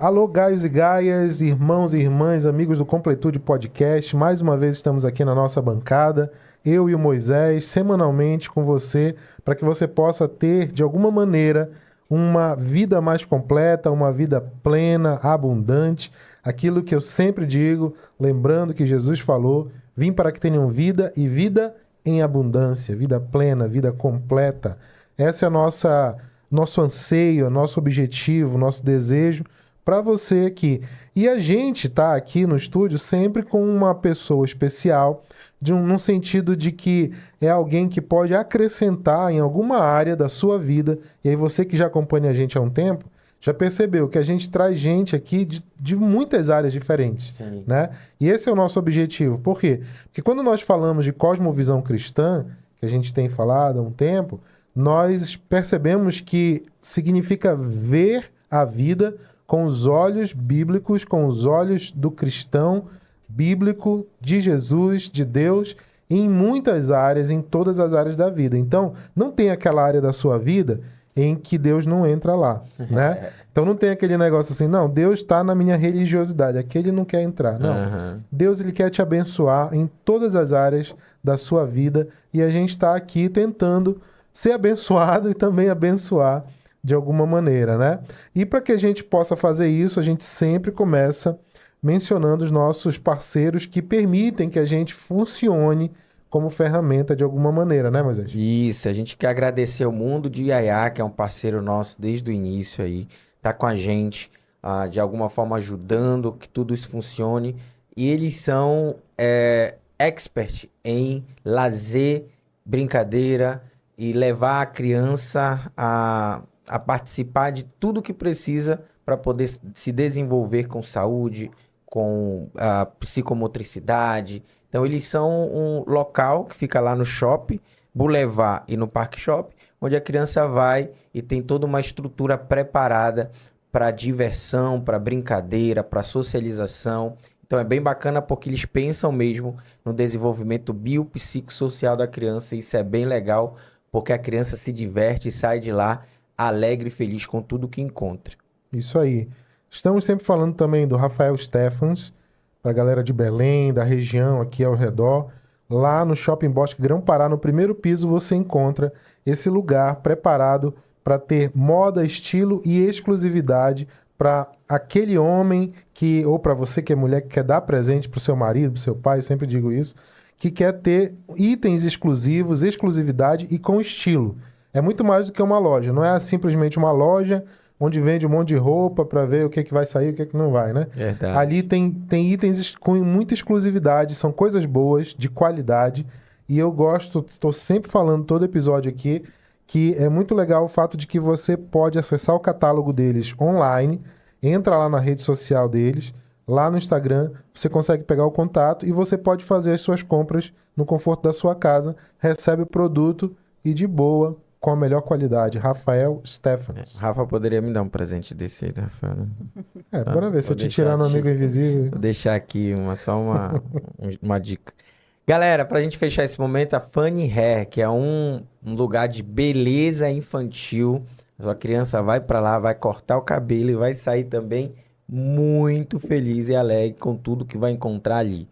Alô, gaios e gaias, irmãos e irmãs, amigos do Completude Podcast. Mais uma vez estamos aqui na nossa bancada, eu e o Moisés, semanalmente com você, para que você possa ter, de alguma maneira, uma vida mais completa, uma vida plena, abundante. Aquilo que eu sempre digo, lembrando que Jesus falou, vim para que tenham vida e vida em abundância, vida plena, vida completa. Essa é a nosso anseio, nosso objetivo, nosso desejo para você aqui. E a gente tá aqui no estúdio sempre com uma pessoa especial, num sentido de que é alguém que pode acrescentar em alguma área da sua vida. E aí você que já acompanha a gente há um tempo, já percebeu que a gente traz gente aqui de muitas áreas diferentes, Sim. né? E esse é o nosso objetivo. Por quê? Porque quando nós falamos de cosmovisão cristã, que a gente tem falado há um tempo, nós percebemos que significa ver a vida com os olhos bíblicos, com os olhos do cristão bíblico, de Jesus, de Deus, em muitas áreas, em todas as áreas da vida. Então, não tem aquela área da sua vida em que Deus não entra lá, né? Então, não tem aquele negócio assim, não, Deus está na minha religiosidade, aqui ele não quer entrar. Não, Deus ele quer te abençoar em todas as áreas da sua vida e a gente está aqui tentando ser abençoado e também abençoar de alguma maneira, né? E para que a gente possa fazer isso, a gente sempre começa mencionando os nossos parceiros que permitem que a gente funcione como ferramenta de alguma maneira, né, Moisés? Isso, a gente quer agradecer ao Mundo de Yaya, que é um parceiro nosso desde o início aí, tá com a gente, de alguma forma ajudando que tudo isso funcione. E eles são expert em lazer, brincadeira e levar a criança a participar de tudo que precisa para poder se desenvolver com saúde, com psicomotricidade. Então, eles são um local que fica lá no Shopping Boulevard e no Parque Shop, onde a criança vai e tem toda uma estrutura preparada para diversão, para brincadeira, para socialização. Então, é bem bacana porque eles pensam mesmo no desenvolvimento biopsicossocial da criança. E isso é bem legal porque a criança se diverte e sai de lá alegre e feliz com tudo que encontra. Isso aí. Estamos sempre falando também do Rafael Stephens, para a galera de Belém, da região aqui ao redor. Lá no Shopping Bosque Grão-Pará, no primeiro piso, você encontra esse lugar preparado para ter moda, estilo e exclusividade para aquele homem que, ou para você que é mulher, que quer dar presente para o seu marido, para o seu pai, eu sempre digo isso, que quer ter itens exclusivos, exclusividade e com estilo. É muito mais do que uma loja, não é simplesmente uma loja onde vende um monte de roupa para ver o que, que vai sair e o que, que não vai, né? Verdade. Ali tem itens com muita exclusividade, são coisas boas, de qualidade, e eu gosto, estou sempre falando todo episódio aqui, que é muito legal o fato de que você pode acessar o catálogo deles online, entra lá na rede social deles, lá no Instagram, você consegue pegar o contato e você pode fazer as suas compras no conforto da sua casa, recebe o produto e de boa, com a melhor qualidade. Rafael Stephens. Rafa poderia me dar um presente desse aí, Rafael, né? Bora ver se Vou eu te deixar tirar no aqui. Amigo Invisível. Vou deixar aqui uma dica. Galera, pra gente fechar esse momento, a Funny Hair, que é um lugar de beleza infantil. A sua criança vai pra lá, vai cortar o cabelo e vai sair também muito feliz e alegre com tudo que vai encontrar ali.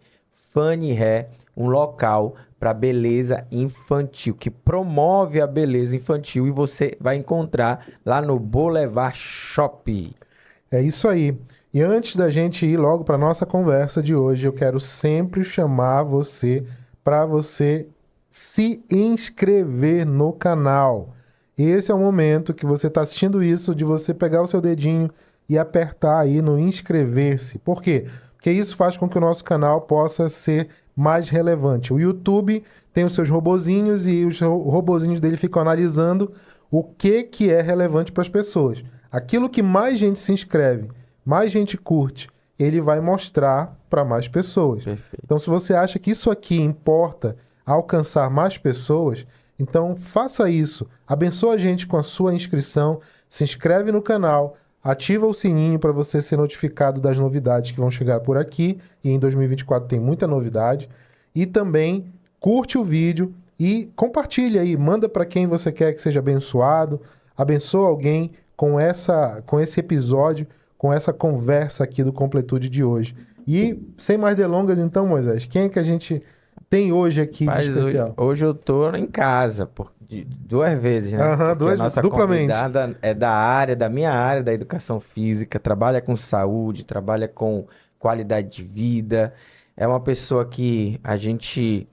Funny Hair, um local para beleza infantil, que promove a beleza infantil e você vai encontrar lá no Boulevard Shop. É isso aí. E antes da gente ir logo para nossa conversa de hoje, eu quero sempre chamar você para você se inscrever no canal. Esse é o momento que você está assistindo isso, de você pegar o seu dedinho e apertar aí no inscrever-se. Por quê? Porque isso faz com que o nosso canal possa ser mais relevante. O YouTube tem os seus robozinhos e os robozinhos dele ficam analisando o que é relevante para as pessoas. Aquilo que mais gente se inscreve, mais gente curte, ele vai mostrar para mais pessoas. Perfeito. Então, se você acha que isso aqui importa alcançar mais pessoas, então faça isso. Abençoa a gente com a sua inscrição, se inscreve no canal, ativa o sininho para você ser notificado das novidades que vão chegar por aqui. E em 2024 tem muita novidade. E também curte o vídeo e compartilha aí. Manda para quem você quer que seja abençoado. Abençoa alguém com esse episódio, com essa conversa aqui do Completude de hoje. E, sem mais delongas, então, Moisés, quem é que a gente tem hoje aqui de Mas especial? hoje eu tô em casa, duas vezes, né? Aham, Porque a nossa duplamente. convidada é da minha área, da educação física, trabalha com saúde, trabalha com qualidade de vida. É uma pessoa que a gente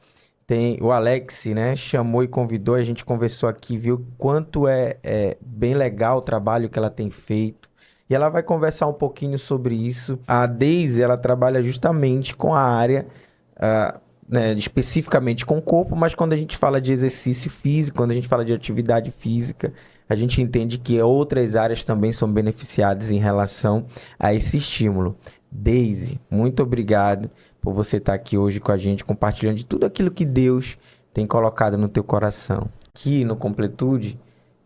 tem, o Alex, né, chamou e convidou, a gente conversou aqui, viu quanto é bem legal o trabalho que ela tem feito. E ela vai conversar um pouquinho sobre isso. A Daisy, ela trabalha justamente com a área, ah, né, especificamente com o corpo, mas quando a gente fala de exercício físico, quando a gente fala de atividade física, a gente entende que outras áreas também são beneficiadas em relação a esse estímulo. Daisy, muito obrigado por você estar aqui hoje com a gente, compartilhando de tudo aquilo que Deus tem colocado no teu coração. Aqui no Completude,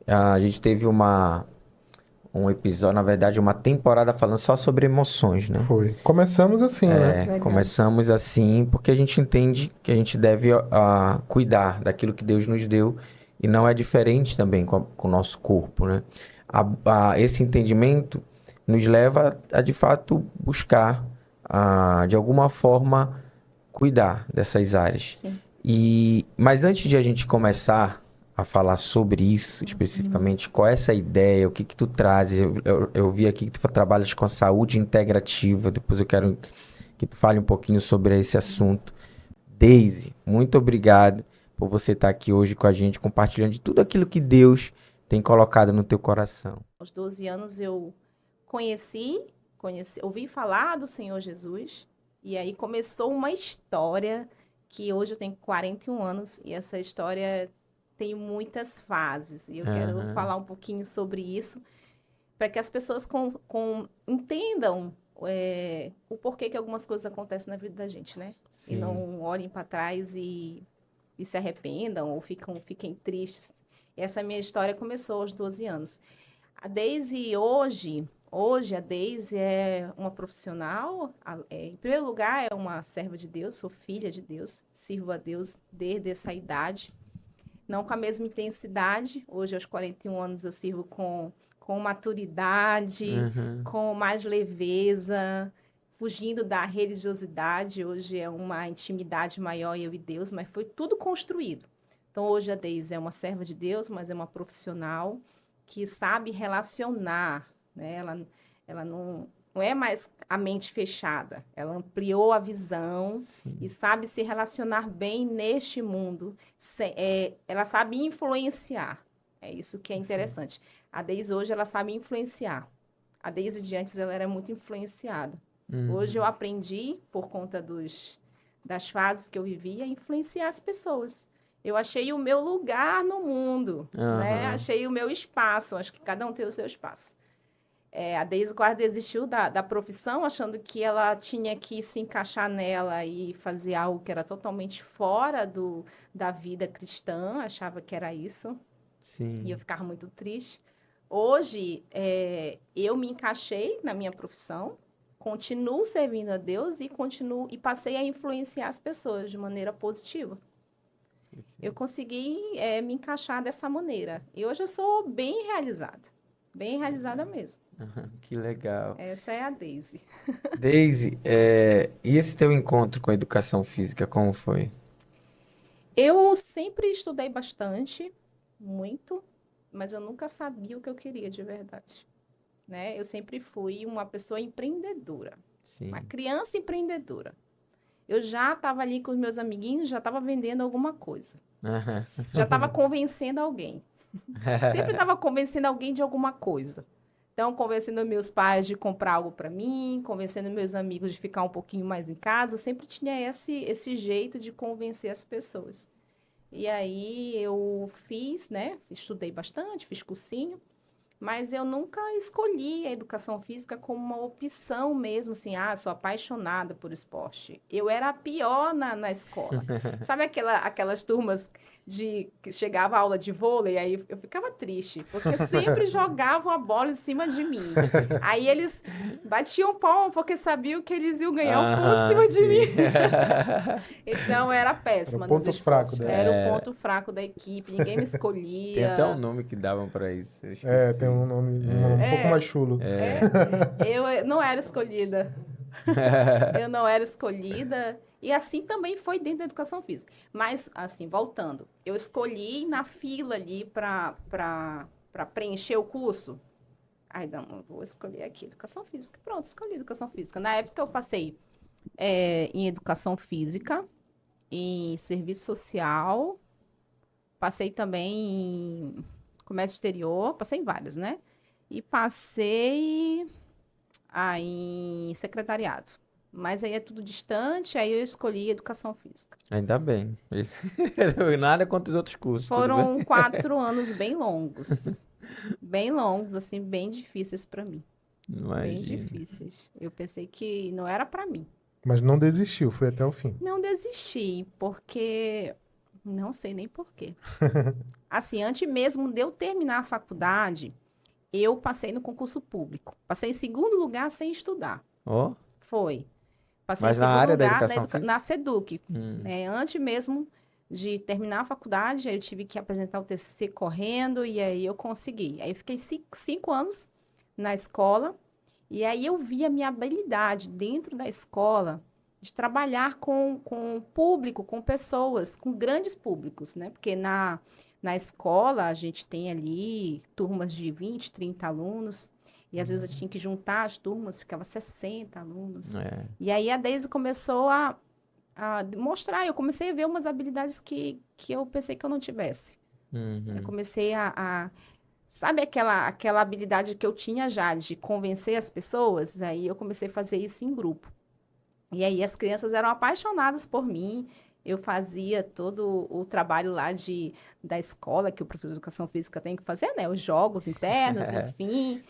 a gente teve um episódio, na verdade, uma temporada falando só sobre emoções, né? Foi. Começamos assim, né? Legal. Começamos assim porque a gente entende que a gente deve cuidar daquilo que Deus nos deu e não é diferente também com o nosso corpo, né? Esse entendimento nos leva a de fato buscar, de alguma forma, cuidar dessas áreas. Sim. Mas antes de a gente começar a falar sobre isso especificamente, qual é essa ideia, o que que tu trazes? Eu vi aqui que tu trabalhas com a saúde integrativa, depois eu quero que tu fale um pouquinho sobre esse assunto. Daisy, muito obrigado por você estar aqui hoje com a gente, compartilhando de tudo aquilo que Deus tem colocado no teu coração. Aos 12 anos eu ouvi falar do Senhor Jesus, e aí começou uma história que hoje eu tenho 41 anos, e essa história tem muitas fases, e eu quero falar um pouquinho sobre isso, para que as pessoas entendam o porquê que algumas coisas acontecem na vida da gente, né? Sim. E não olhem para trás e se arrependam ou fiquem tristes. Essa minha história começou aos 12 anos. A Daisy hoje a Daisy é uma profissional, em primeiro lugar é uma serva de Deus, sou filha de Deus, sirvo a Deus desde essa idade, não com a mesma intensidade. Hoje aos 41 anos eu sirvo com maturidade, com mais leveza, fugindo da religiosidade. Hoje é uma intimidade maior, eu e Deus, mas foi tudo construído. Então, hoje a Daisy é uma serva de Deus, mas é uma profissional que sabe relacionar, né? Ela não é mais a mente fechada. Ela ampliou a visão. Sim. E sabe se relacionar bem neste mundo. Ela sabe influenciar. É isso que é interessante. A Daisy hoje, ela sabe influenciar. A Daisy de antes, ela era muito influenciada. Hoje eu aprendi, por conta das fases que eu vivia, a influenciar as pessoas. Eu achei o meu lugar no mundo, né? Achei o meu espaço. Acho que cada um tem o seu espaço. A Daisy quase desistiu da profissão, achando que ela tinha que se encaixar nela e fazer algo que era totalmente fora da vida cristã. Achava que era isso. Sim. E eu ficava muito triste. Hoje, eu me encaixei na minha profissão, continuo servindo a Deus e passei a influenciar as pessoas de maneira positiva. Eu consegui me encaixar dessa maneira. E hoje eu sou bem realizada mesmo. Que legal. Essa é a Daisy. Daisy, e esse teu encontro com a educação física, como foi? Eu sempre estudei bastante, muito, mas eu nunca sabia o que eu queria de verdade. Né? Eu sempre fui uma pessoa empreendedora. Sim. Uma criança empreendedora. Eu já estava ali com os meus amiguinhos, já estava vendendo alguma coisa. Já estava convencendo alguém. Sempre estava convencendo alguém de alguma coisa. Então, convencendo meus pais de comprar algo para mim, convencendo meus amigos de ficar um pouquinho mais em casa. Eu sempre tinha esse jeito de convencer as pessoas. E aí eu fiz, né? Estudei bastante, fiz cursinho. Mas eu nunca escolhi a educação física como uma opção mesmo, assim, sou apaixonada por esporte. Eu era a pior na escola. Sabe aquelas turmas que chegava a aula de vôlei, aí eu ficava triste, porque sempre jogavam a bola em cima de mim. Aí eles batiam palma, porque sabiam que eles iam ganhar um ponto em cima de mim. Então, era péssima nos esportes. Era o ponto fraco da equipe, ninguém me escolhia. Tem até um nome que davam para isso. Tem tem um nome um pouco mais chulo. Eu não era escolhida. Eu não era escolhida. E assim também foi dentro da educação física. Mas, assim, voltando, eu escolhi na fila ali para preencher o curso. Aí, não, vou escolher aqui educação física. Pronto, escolhi educação física. Na época eu passei em educação física, em serviço social, passei também em comércio exterior, passei em vários, né? E passei em secretariado. Mas aí é tudo distante, aí eu escolhi educação física. Ainda bem. Nada contra os outros cursos, tudo bem? Foram 4 anos bem longos, assim, bem difíceis para mim, bem Imagina. difíceis. Eu pensei que não era para mim. Mas não desistiu, foi até o fim. Não desisti, porque não sei nem por quê. Assim, antes mesmo de eu terminar a faculdade, eu passei no concurso público. Passei em segundo lugar sem estudar. Ó, Foi. Passei em mas na segundo área da lugar educação física? na SEDUC. Hum. Antes mesmo de terminar a faculdade, aí eu tive que apresentar o TCC correndo e aí eu consegui. Aí eu fiquei 5 anos na escola e aí eu vi a minha habilidade dentro da escola de trabalhar com público, com pessoas, com grandes públicos, né? Porque na escola a gente tem ali turmas de 20, 30 alunos. E às vezes eu tinha que juntar as turmas, ficava 60 alunos. É. E aí a Deise começou a mostrar, eu comecei a ver umas habilidades que eu pensei que eu não tivesse. Eu Uhum. comecei sabe aquela habilidade que eu tinha já de convencer as pessoas? Aí eu comecei a fazer isso em grupo. E aí as crianças eram apaixonadas por mim. Eu fazia todo o trabalho lá da escola, que o professor de educação física tem que fazer, né? Os jogos internos, enfim.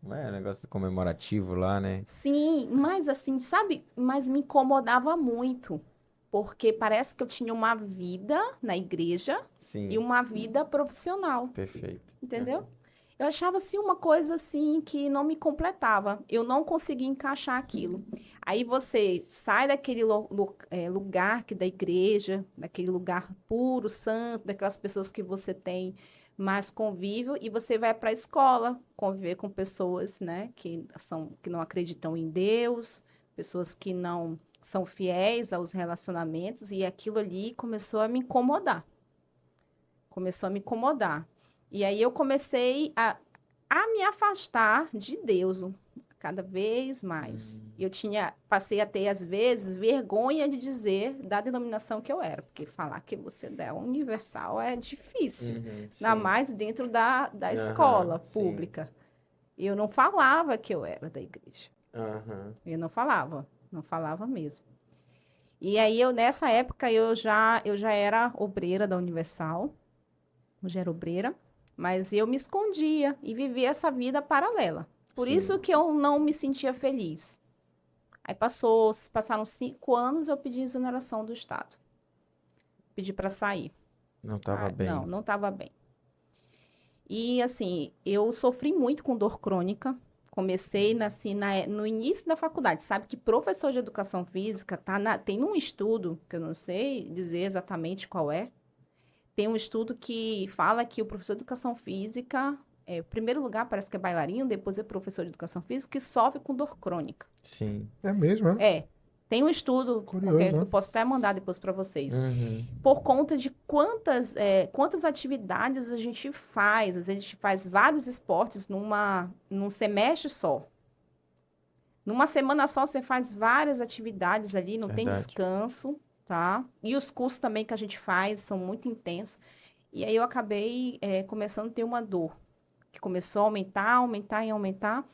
Como é, negócio comemorativo lá, né? Sim, mas assim, sabe? Mas me incomodava muito, porque parece que eu tinha uma vida na igreja e Sim, uma vida profissional, perfeito. entendeu? Eu achava assim uma coisa assim que não me completava. Eu não conseguia encaixar aquilo. Aí você sai daquele lugar da igreja, daquele lugar puro, santo, daquelas pessoas que você tem mais convívio e você vai para a escola conviver com pessoas, né, que não acreditam em Deus, pessoas que não são fiéis aos relacionamentos e aquilo ali começou a me incomodar. Começou a me incomodar. E aí eu comecei a me afastar de Deus cada vez mais. Passei a ter, às vezes, vergonha de dizer da denominação que eu era, porque falar que você é universal é difícil, ainda Sim. mais dentro da escola Sim. pública. Eu não falava que eu era da igreja. Aham. Eu não falava mesmo. E aí, nessa época, eu já era obreira da Universal, eu já era obreira, mas eu me escondia e vivia essa vida paralela. Por Sim. isso que eu não me sentia feliz. Aí passaram 5 anos, eu pedi exoneração do Estado. Pedi para sair. Não tava bem. Não estava bem. E assim, eu sofri muito com dor crônica. Comecei no início da faculdade. Sabe que professor de educação física tem um estudo, que eu não sei dizer exatamente qual é. Tem um estudo que fala que o professor de educação física, em primeiro lugar, parece que é bailarino, depois é professor de educação física, que sofre com dor crônica. Sim. É mesmo, é? Tem um estudo, Curioso, que né? eu posso até mandar depois para vocês, Uhum. por conta de quantas atividades a gente faz. Às vezes a gente faz vários esportes num semestre só. Numa semana só, você faz várias atividades ali, não tem Verdade. descanso, tá? E os cursos também que a gente faz são muito intensos. E aí eu acabei começando a ter uma dor, que começou a aumentar e aumentar.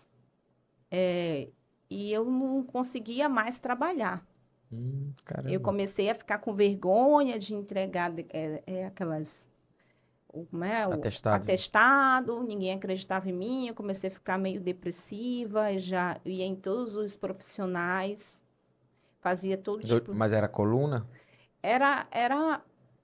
E eu não conseguia mais trabalhar. Eu Caramba. comecei a ficar com vergonha de entregar aquelas... Como é? O Atestado. atestado, ninguém acreditava em mim, eu comecei a ficar meio depressiva, eu já ia em todos os profissionais, fazia todo tipo... Mas era coluna? Era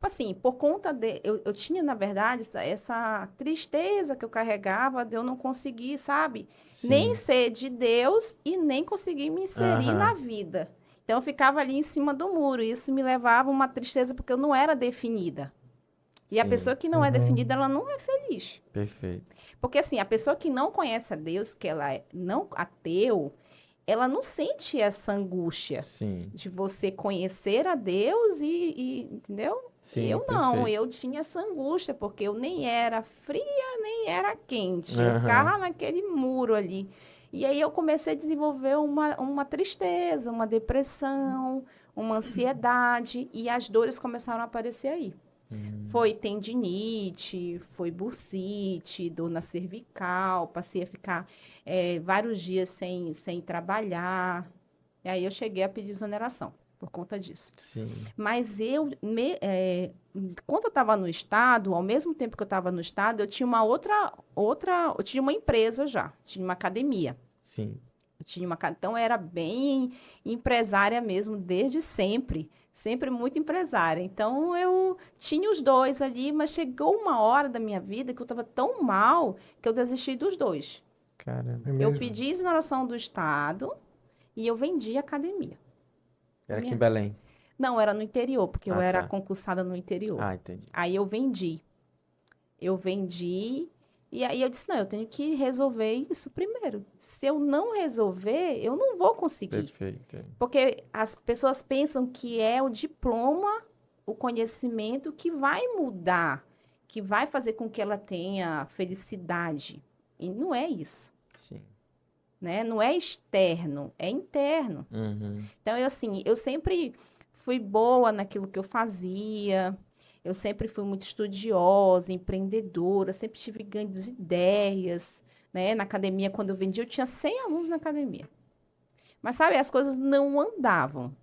assim, por conta de... Eu tinha, na verdade, essa tristeza que eu carregava de eu não conseguir, sabe? Sim. Nem ser de Deus e nem conseguir me inserir na vida. Então, eu ficava ali em cima do muro. E isso me levava a uma tristeza porque eu não era definida. E a Sim. pessoa que não é definida, ela não é feliz. Perfeito. Porque assim, a pessoa que não conhece a Deus, que ela é não ateu, ela não sente essa angústia Sim. de você conhecer a Deus entendeu? Sim, Eu não, perfeito. eu tinha essa angústia, porque eu nem era fria, nem era quente. Eu Aham. ficava naquele muro ali. E aí eu comecei a desenvolver uma tristeza, uma depressão, uma ansiedade, e as dores começaram a aparecer aí. Foi tendinite, foi bursite, dor na cervical, passei a ficar vários dias sem trabalhar. E aí eu cheguei a pedir exoneração por conta disso. Sim. Mas quando eu estava no estado, ao mesmo tempo que eu estava no estado, eu tinha eu tinha uma empresa já, tinha uma academia. Sim. Então, eu era bem empresária mesmo, desde sempre. Sempre muito empresária. Então, eu tinha os dois ali, mas chegou uma hora da minha vida que eu estava tão mal que eu desisti dos dois. Caramba. É Eu mesmo? pedi exoneração do Estado e eu vendi a academia. Era aqui em Belém. Não, era no interior, porque eu Ah, era tá. concursada no interior. Ah, entendi. Aí eu vendi. E aí eu disse, não, eu tenho que resolver isso primeiro. Se eu não resolver, eu não vou conseguir. Perfeito. Porque as pessoas pensam que é o diploma, o conhecimento que vai mudar, que vai fazer com que ela tenha felicidade. E não é isso, Sim. né? Não é externo, é interno. Uhum. Então, eu sempre fui boa naquilo que eu fazia. Eu sempre fui muito estudiosa, empreendedora, sempre tive grandes ideias, né? Na academia, quando eu vendia, eu tinha 100 alunos na academia. Mas, sabe, as coisas não andavam.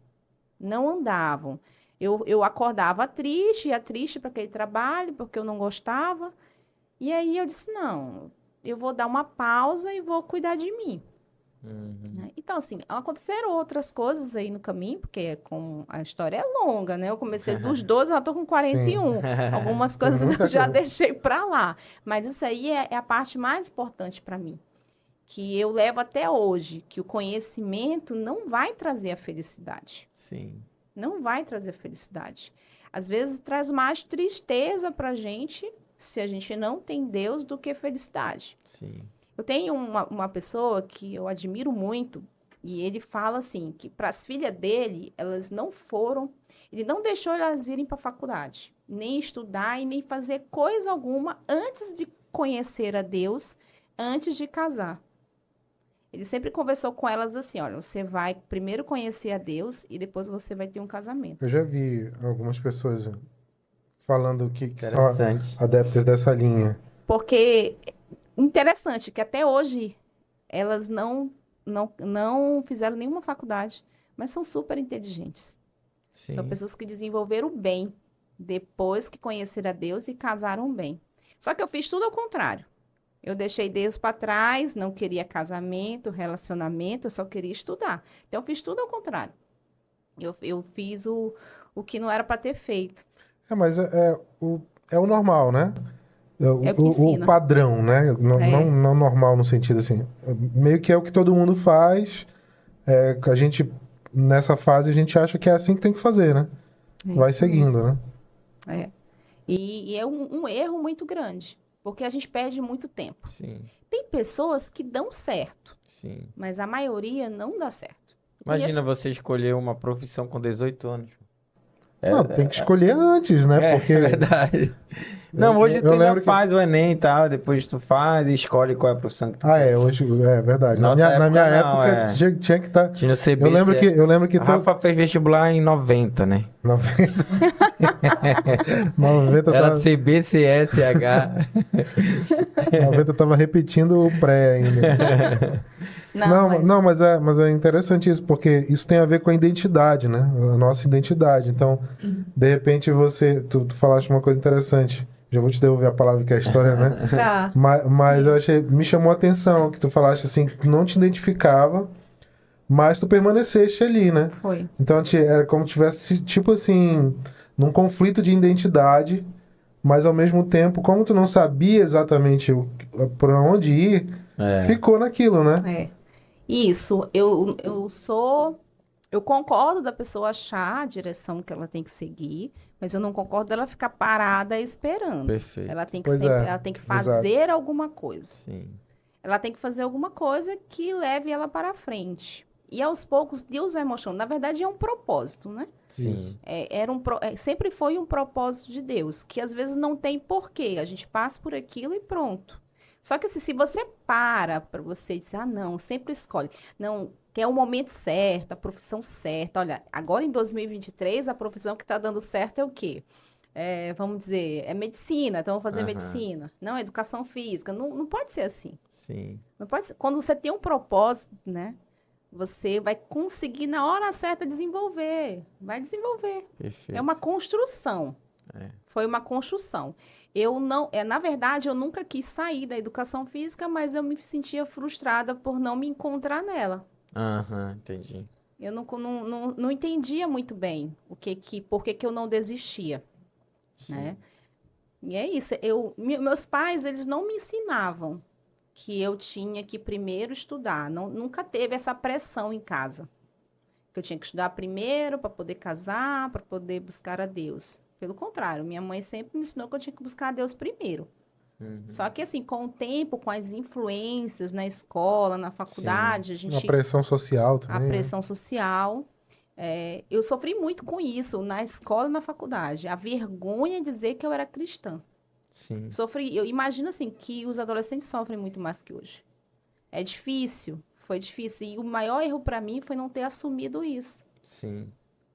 Não andavam. Eu acordava triste, ia triste para aquele trabalho, porque eu não gostava. E aí eu disse, não, eu vou dar uma pausa e vou cuidar de mim. Né? Então, assim, aconteceram outras coisas aí no caminho, porque a história é longa, né? Eu comecei dos 12, eu já estou com 41. Algumas Tem coisas muita eu já coisa. deixei para lá. Mas isso aí é a parte mais importante para mim, que eu levo até hoje, que o conhecimento não vai trazer a felicidade. Sim. Não vai trazer felicidade. Às vezes traz mais tristeza para a gente, se a gente não tem Deus, do que felicidade. Sim. Eu tenho uma pessoa que eu admiro muito, e ele fala assim, que para as filhas dele, elas não foram, ele não deixou elas irem para a faculdade, nem estudar e nem fazer coisa alguma antes de conhecer a Deus, antes de casar. Ele sempre conversou com elas assim, olha, você vai primeiro conhecer a Deus e depois você vai ter um casamento. Eu já vi algumas pessoas falando que são Interessante. adeptas dessa linha. Porque interessante que até hoje elas não fizeram nenhuma faculdade, mas são super inteligentes. Sim. São pessoas que desenvolveram bem depois que conheceram a Deus e casaram bem. Só que eu fiz tudo ao contrário. Eu deixei Deus para trás, não queria casamento, relacionamento, eu só queria estudar. Então, eu fiz tudo ao contrário. Eu fiz o que não era para ter feito. Mas é o normal, né? É o que ensina. O padrão, né? Não, É. não normal no sentido assim. Meio que é o que todo mundo faz. A gente, nessa fase, a gente acha que é assim que tem que fazer, né? É Vai isso seguindo, mesmo. né? É. E é um erro muito grande, porque a gente perde muito tempo. Sim. Tem pessoas que dão certo, Sim. mas a maioria não dá certo. Imagina Conheço- você escolher uma profissão com 18 anos. Não, tem que escolher antes, né? Porque É verdade. Não, hoje tu eu ainda lembro que... faz o Enem e tal, depois tu faz e escolhe qual é a profissão que tu Ah, quer. hoje é verdade. Na Nossa minha época não, época tinha que estar. Tinha no CB, Eu lembro que a Rafa fez vestibular em 90, né? 90 Era tava, CBCSH. 90 tava repetindo o pré ainda. Não, mas é interessante isso, porque isso tem a ver com a identidade, né? A nossa identidade. Então, de repente tu falaste uma coisa interessante. Já vou te devolver a palavra que é a história, né? Tá. Mas Sim. me chamou a atenção que tu falaste assim, que tu não te identificava, mas tu permaneceste ali, né? Foi. Então era como se tivesse, tipo assim, num conflito de identidade, mas ao mesmo tempo, como tu não sabia exatamente para onde ir, ficou naquilo, né? É. Isso, eu concordo da pessoa achar a direção que ela tem que seguir, Mas eu não concordo dela ficar parada esperando. Perfeito. Ela tem que Pois sempre, é, ela tem que exato. fazer alguma coisa. Sim. Ela tem que fazer alguma coisa que leve ela para frente. E aos poucos, Deus vai mostrando. Na verdade, é um propósito, né? Sim. Sempre foi um propósito de Deus, que às vezes não tem porquê. A gente passa por aquilo e pronto. Só que assim, se você para você dizer, não, sempre escolhe. Não, que é o momento certo, a profissão certa. Olha, agora em 2023, a profissão que está dando certo é o quê? Vamos dizer, é medicina, então vamos fazer Aham. medicina. Não, é educação física. Não, não pode ser assim. Sim. Não pode ser. Quando você tem um propósito, né? Você vai conseguir na hora certa desenvolver. Vai desenvolver. É Perfeito. uma construção. É. Foi uma construção. Eu não, na verdade, eu nunca quis sair da educação física, mas eu me sentia frustrada por não me encontrar nela. Aham, entendi. Eu não entendia muito bem por que eu não desistia, né? E é isso. Meus pais, eles não me ensinavam que eu tinha que primeiro estudar. Não, nunca teve essa pressão em casa. Que eu tinha que estudar primeiro para poder casar, para poder buscar a Deus. Pelo contrário, minha mãe sempre me ensinou que eu tinha que buscar a Deus primeiro. Uhum. Só que assim, com o tempo, com as influências na escola, na faculdade, Uma pressão social a também, né? pressão social, eu sofri muito com isso na escola e na faculdade. A vergonha de dizer que eu era cristã. Sim. Eu imagino assim que os adolescentes sofrem muito mais que hoje. É difícil, foi difícil. E o maior erro para mim foi não ter assumido isso. Sim.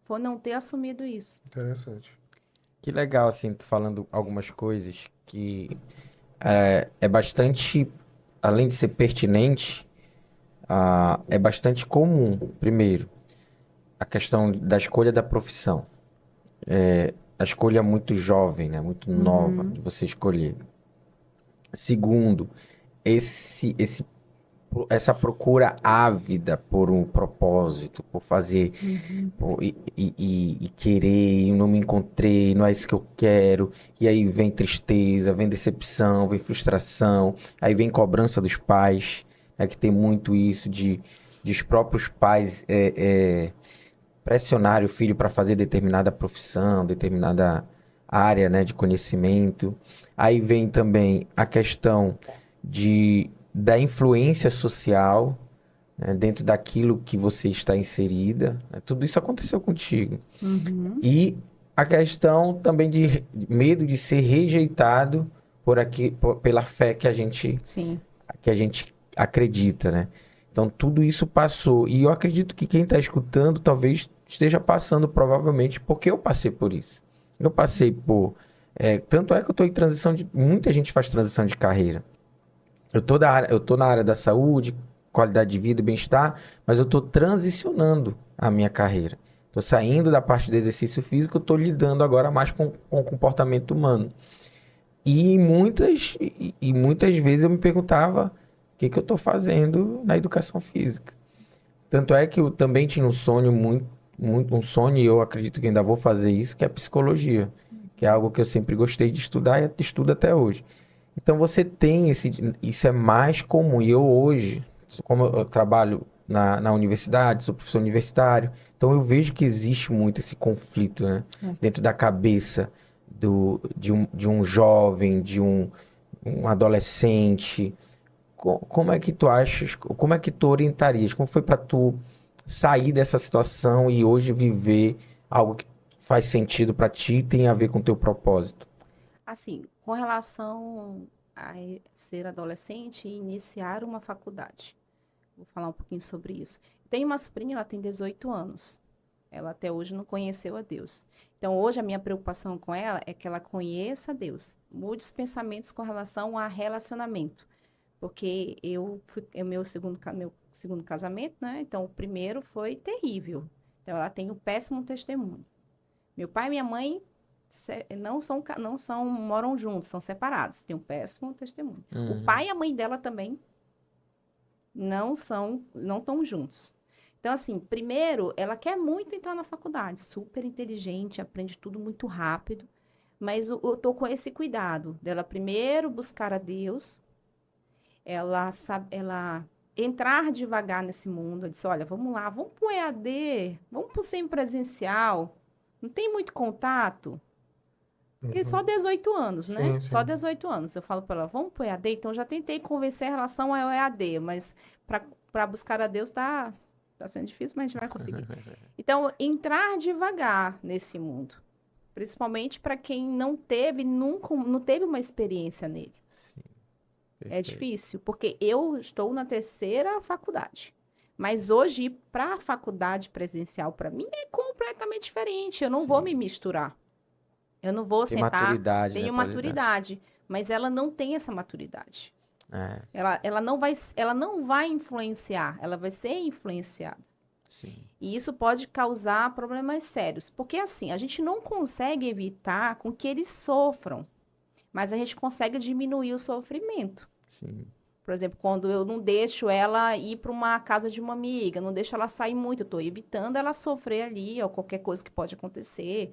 Foi não ter assumido isso. Interessante. Que legal, assim, tu falando algumas coisas que é bastante, além de ser pertinente, é bastante comum. Primeiro, a questão da escolha da profissão. A escolha é muito jovem, né? Muito nova de você escolher. Segundo, essa procura ávida por um propósito, por fazer e querer, e não me encontrei, não é isso que eu quero. E aí vem tristeza, vem decepção, vem frustração, aí vem cobrança dos pais, né, que tem muito isso de os próprios pais pressionar o filho para fazer determinada profissão, determinada área, né, de conhecimento. Aí vem também a questão da influência social, né, dentro daquilo que você está inserida. Né? Tudo isso aconteceu contigo. E a questão também de medo de ser rejeitado pela fé Sim. que a gente acredita, né? Então tudo isso passou. E eu acredito que quem está escutando talvez esteja passando, provavelmente, porque eu passei por isso. Eu passei por. Tanto é que eu estou em transição de. Muita gente faz transição de carreira. Eu tô na área da saúde, qualidade de vida e bem-estar, mas eu estou transicionando a minha carreira. Estou saindo da parte do exercício físico, estou lidando agora mais com o comportamento humano. E muitas vezes eu me perguntava o que eu estou fazendo na educação física. Tanto é que eu também tinha um sonho um sonho, e eu acredito que ainda vou fazer isso, que é psicologia, que é algo que eu sempre gostei de estudar e estudo até hoje. Então você tem isso é mais comum. E eu hoje, como eu trabalho na universidade, sou professor universitário, então eu vejo que existe muito esse conflito, né, dentro da cabeça de um jovem, um adolescente. Como é que tu achas, como é que tu orientarias? Como foi para tu sair dessa situação e hoje viver algo que faz sentido para ti e tem a ver com o teu propósito? Assim, com relação a ser adolescente e iniciar uma faculdade. Vou falar um pouquinho sobre isso. Tenho uma sobrinha, ela tem 18 anos. Ela até hoje não conheceu a Deus. Então, hoje a minha preocupação com ela é que ela conheça a Deus. Mude os pensamentos com relação a relacionamento. Porque é meu segundo casamento, né? Então, o primeiro foi terrível. Então, ela tem um péssimo testemunho. Meu pai e minha mãe não moram juntos, são separados. Tem um péssimo testemunho. O pai e a mãe dela também não estão juntos. Então, assim, primeiro, ela quer muito entrar na faculdade, super inteligente, aprende tudo muito rápido, mas eu tô com esse cuidado dela primeiro buscar a Deus, ela entrar devagar nesse mundo. Eu disse, olha, vamos lá, vamos pro EAD, vamos pro semipresencial, não tem muito contato, Porque só 18 anos, né? Sim, sim. Só 18 anos. Eu falo para ela, vamos pro EAD? Então, eu já tentei convencer em relação ao EAD, mas para buscar a Deus tá sendo difícil, mas a gente vai conseguir. Então, entrar devagar nesse mundo. Principalmente para quem não teve, nunca, não teve uma experiência nele. Sim. É Perfeito. difícil, porque eu estou na 3ª faculdade. Mas hoje, ir para a faculdade presencial, para mim, é completamente diferente. Eu não vou me misturar. Eu não vou Tem sentar. maturidade, Tenho né? maturidade, mas ela não tem essa maturidade. É, Ela não vai influenciar, ela vai ser influenciada. sim. E isso pode causar problemas sérios. Porque, assim, a gente não consegue evitar com que eles sofram, mas a gente consegue diminuir o sofrimento. Sim. Por exemplo, quando eu não deixo ela ir para uma casa de uma amiga, não deixo ela sair muito, eu estou evitando ela sofrer ali, ou qualquer coisa que pode acontecer,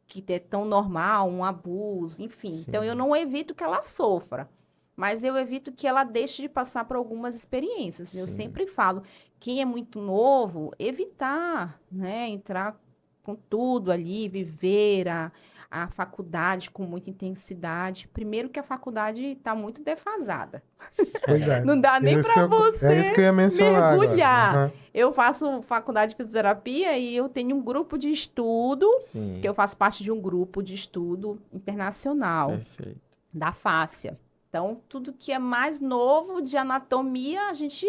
que é tão normal, um abuso, enfim. Sim. Então, eu não evito que ela sofra, mas eu evito que ela deixe de passar por algumas experiências. Eu Sim. sempre falo, quem é muito novo, evitar, né, entrar com tudo ali, viver a faculdade com muita intensidade. Primeiro que a faculdade está muito defasada. Pois é. Não dá nem para você É isso que eu ia mencionar mergulhar. agora. Aham. Eu faço faculdade de fisioterapia e eu tenho um grupo de estudo, Sim. que eu faço parte de um grupo de estudo internacional Perfeito. da fáscia. Então, tudo que é mais novo de anatomia, a gente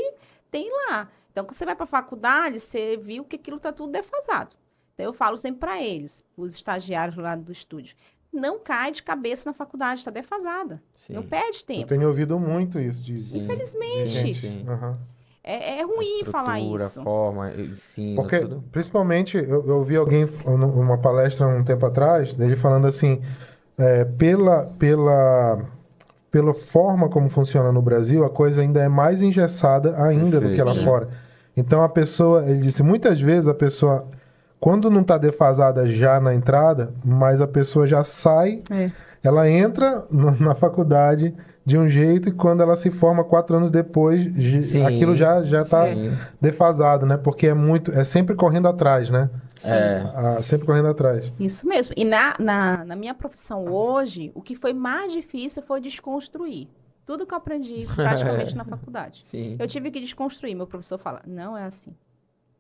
tem lá. Então, quando você vai para a faculdade, você viu que aquilo está tudo defasado. Então, eu falo sempre para eles, os estagiários lá do estúdio, não cai de cabeça na faculdade, está defasada. Sim. Não perde Eu tempo. tenho ouvido muito isso de Sim. Infelizmente. gente. Sim. Aham. É A ruim falar estrutura, isso. a forma, o ensino, Porque, tudo. principalmente, eu ouvi alguém, uma palestra um tempo atrás, dele falando assim, pela forma como funciona no Brasil, a coisa ainda é mais engessada ainda do que lá Perfeito. fora. Então, a pessoa, ele disse, muitas vezes a pessoa, quando não está defasada já na entrada, mas a pessoa já sai, ela entra na faculdade de um jeito e quando ela se forma 4 anos depois, Sim, aquilo já está sim. defasado, né? Porque é sempre correndo atrás, né? Sim. Sempre correndo atrás. Isso mesmo. E na minha profissão hoje, o que foi mais difícil foi desconstruir. Tudo que eu aprendi praticamente na faculdade. Sim. Eu tive que desconstruir. Meu professor fala, não é assim.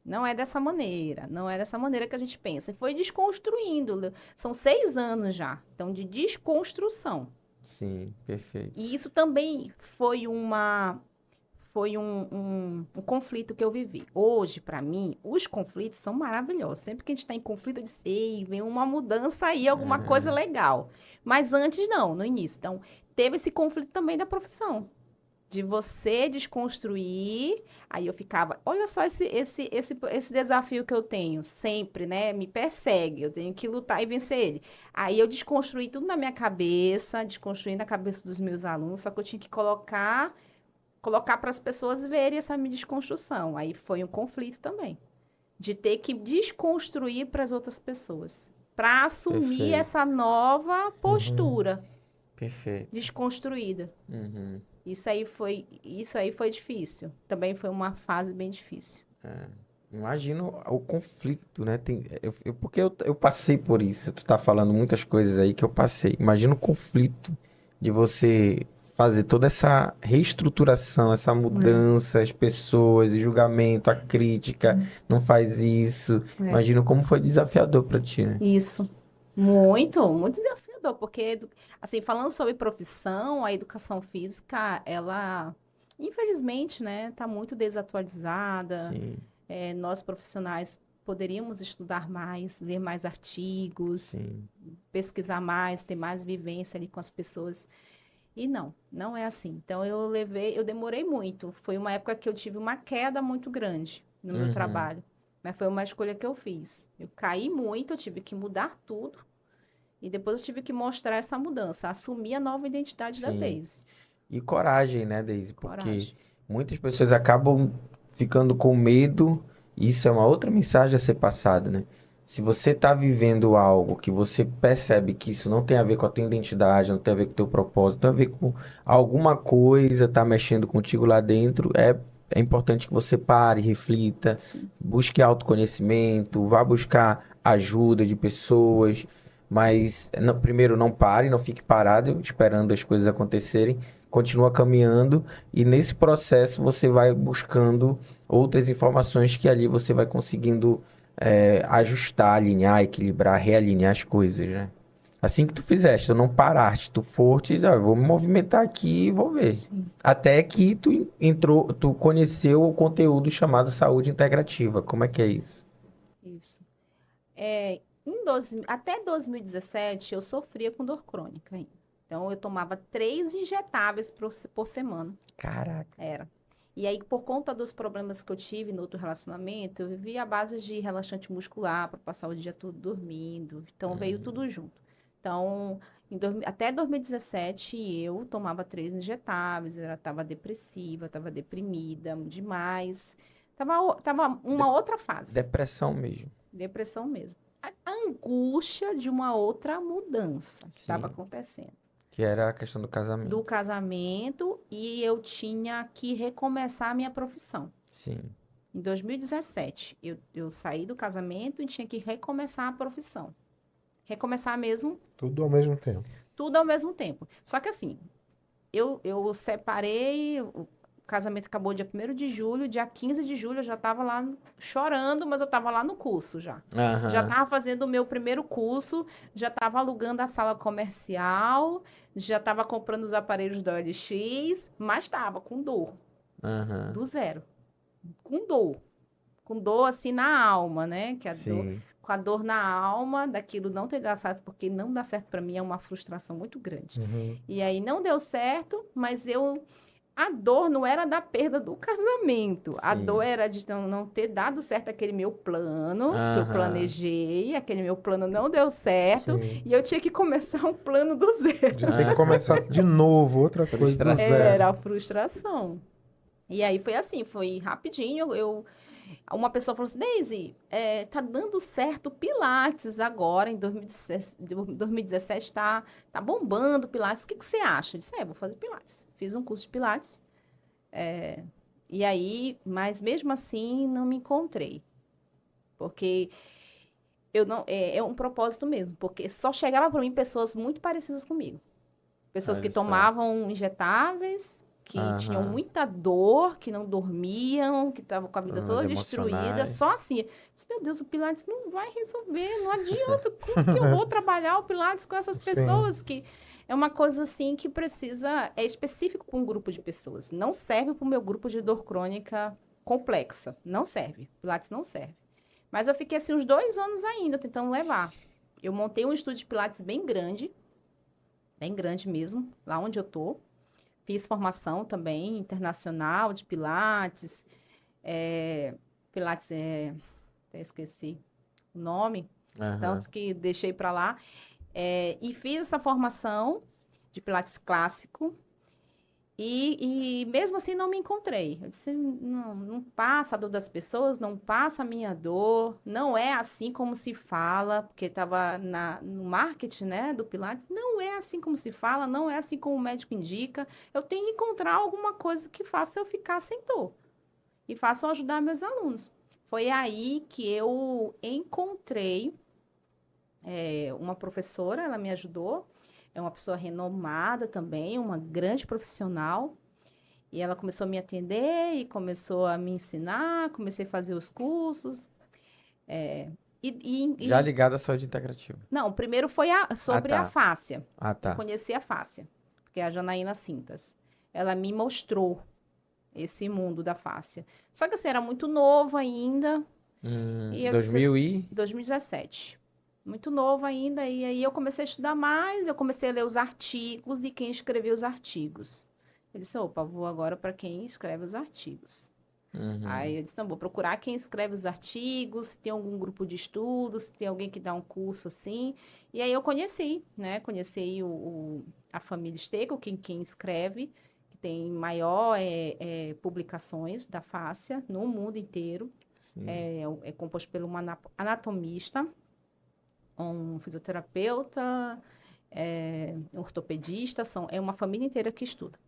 Não é dessa maneira. Não é dessa maneira que a gente pensa. E foi desconstruindo. São 6 anos já. Então, de desconstrução. Sim, perfeito. E isso também foi um conflito que eu vivi. Hoje, para mim, os conflitos são maravilhosos. Sempre que a gente está em conflito, eu disse, ei, vem uma mudança aí, alguma coisa legal. Mas antes não, no início. Então, teve esse conflito também da profissão. De você desconstruir, aí eu ficava, olha só esse desafio que eu tenho, sempre, né, me persegue, eu tenho que lutar e vencer ele. Aí eu desconstruí tudo na minha cabeça, desconstruí na cabeça dos meus alunos, só que eu tinha que colocar para as pessoas verem essa minha desconstrução. Aí foi um conflito também, de ter que desconstruir para as outras pessoas, para assumir Perfeito. essa nova postura Perfeito. desconstruída. Uhum. Isso aí foi difícil. Também foi uma fase bem difícil. Imagino o conflito, né? Porque eu passei por isso. Tu tá falando muitas coisas aí que eu passei. Imagina o conflito de você fazer toda essa reestruturação, essa mudança, as pessoas, o julgamento, a crítica, não faz isso. Imagino como foi desafiador pra ti, né? Isso. Muito, muito desafiador, porque, assim, falando sobre profissão, a educação física, ela, infelizmente, né, tá muito desatualizada. Sim, Nós, profissionais, poderíamos estudar mais, ler mais artigos, sim. pesquisar mais, ter mais vivência ali com as pessoas. E não é assim. Então, eu demorei muito. Foi uma época que eu tive uma queda muito grande no meu trabalho. Mas foi uma escolha que eu fiz. Eu caí muito, eu tive que mudar tudo. E depois eu tive que mostrar essa mudança, assumir a nova identidade da Sim. Deise. E coragem, né, Deise? Porque Coragem. muitas pessoas acabam ficando com medo. Isso é uma outra mensagem a ser passada, né? Se você tá vivendo algo que você percebe que isso não tem a ver com a tua identidade, não tem a ver com o teu propósito, tem a ver com alguma coisa, tá mexendo contigo lá dentro, é importante que você pare, reflita, Sim. busque autoconhecimento, vá buscar ajuda de pessoas, Mas, primeiro, não pare, não fique parado esperando as coisas acontecerem. Continua caminhando e nesse processo você vai buscando outras informações que ali você vai conseguindo ajustar, alinhar, equilibrar, realinhar as coisas, né? Assim que tu fizeste, tu não paraste, tu foste, vou me movimentar aqui e vou ver. Sim. Até que tu entrou, tu conheceu o conteúdo chamado saúde integrativa. Como é que é isso? Isso. Até 2017, eu sofria com dor crônica ainda. Então, eu tomava 3 injetáveis por semana. Caraca. Era. E aí, por conta dos problemas que eu tive no outro relacionamento, eu vivia à base de relaxante muscular para passar o dia todo dormindo. Então, veio tudo junto. Então, até 2017, eu tomava 3 injetáveis, estava depressiva, estava deprimida demais. Tava uma outra fase. Depressão mesmo. Depressão mesmo. A angústia de uma outra mudança que estava Sim. acontecendo. Que era a questão do casamento. Do casamento, e eu tinha que recomeçar a minha profissão. Sim. Em 2017, eu saí do casamento e tinha que recomeçar a profissão. Recomeçar mesmo, Tudo ao mesmo tempo. tudo ao mesmo tempo. Só que assim, eu separei, o casamento acabou dia 1º de julho, dia 15 de julho eu já estava lá chorando, mas eu estava lá no curso já. Aham. Já estava fazendo o meu primeiro curso, já estava alugando a sala comercial, já estava comprando os aparelhos da OLX, mas estava com dor, Aham. do zero. Com dor. Com dor assim na alma, né? Que a dor, Sim. com a dor na alma, daquilo não ter dado certo, porque não dá certo para mim é uma frustração muito grande. Uhum. E aí não deu certo, mas a dor não era da perda do casamento. A Sim. dor era de não ter dado certo aquele meu plano, que eu Aham. planejei, aquele meu plano não deu certo, Sim. e eu tinha que começar um plano do zero. De ter que começar de novo, outra coisa do Frustração. zero. Era a frustração. E aí foi assim, foi rapidinho. Uma pessoa falou assim, Deise, tá dando certo o Pilates agora, em 2017 tá bombando o Pilates. O que você acha? Eu disse, vou fazer Pilates. Fiz um curso de Pilates. E aí, mas mesmo assim, não me encontrei. Porque eu não, é um propósito mesmo, porque só chegava para mim pessoas muito parecidas comigo. Pessoas que Olha só. tomavam injetáveis, que tinham Aham. muita dor, que não dormiam, que estavam com a vida Problemas toda destruída. emocionais. Só assim. Eu disse, meu Deus, o Pilates não vai resolver, não adianta. Como que eu vou trabalhar o Pilates com essas Sim. pessoas? Que é uma coisa assim que precisa, é específico para um grupo de pessoas. Não serve para o meu grupo de dor crônica complexa. Não serve. Pilates não serve. Mas eu fiquei assim uns 2 anos ainda tentando levar. Eu montei um estúdio de Pilates bem grande mesmo, lá onde eu tô. Fiz formação também internacional de Pilates. Pilates até esqueci o nome, Aham. tanto que deixei para lá. E fiz essa formação de Pilates clássico. E mesmo assim não me encontrei. Eu disse, não passa a dor das pessoas, não passa a minha dor, não é assim como se fala, porque estava no marketing, né, do Pilates, não é assim como se fala, não é assim como o médico indica. Eu tenho que encontrar alguma coisa que faça eu ficar sem dor e faça eu ajudar meus alunos. Foi aí que eu encontrei uma professora, ela me ajudou. É uma pessoa renomada também, uma grande profissional. E ela começou a me atender e começou a me ensinar, comecei a fazer os cursos. Já ligado à saúde integrativa. Não, primeiro foi sobre tá. a fáscia. Ah, Eu tá. conheci a fáscia, porque é a Janaína Cintas. Ela me mostrou esse mundo da fáscia. Só que assim, era muito novo ainda. E eu disse 2000 assim, e... 2017. Muito novo ainda, e aí eu comecei a estudar mais, eu comecei a ler os artigos e quem escreveu os artigos. Eu disse, opa, vou agora para quem escreve os artigos. Aí eu disse, não, vou procurar quem escreve os artigos, se tem algum grupo de estudos, se tem alguém que dá um curso assim. E aí eu conheci, né? Conheci a família Steckel, quem escreve, que tem maior publicações da fáscia no mundo inteiro. É composto por um anatomista, um fisioterapeuta, um ortopedista, é uma família inteira que estuda.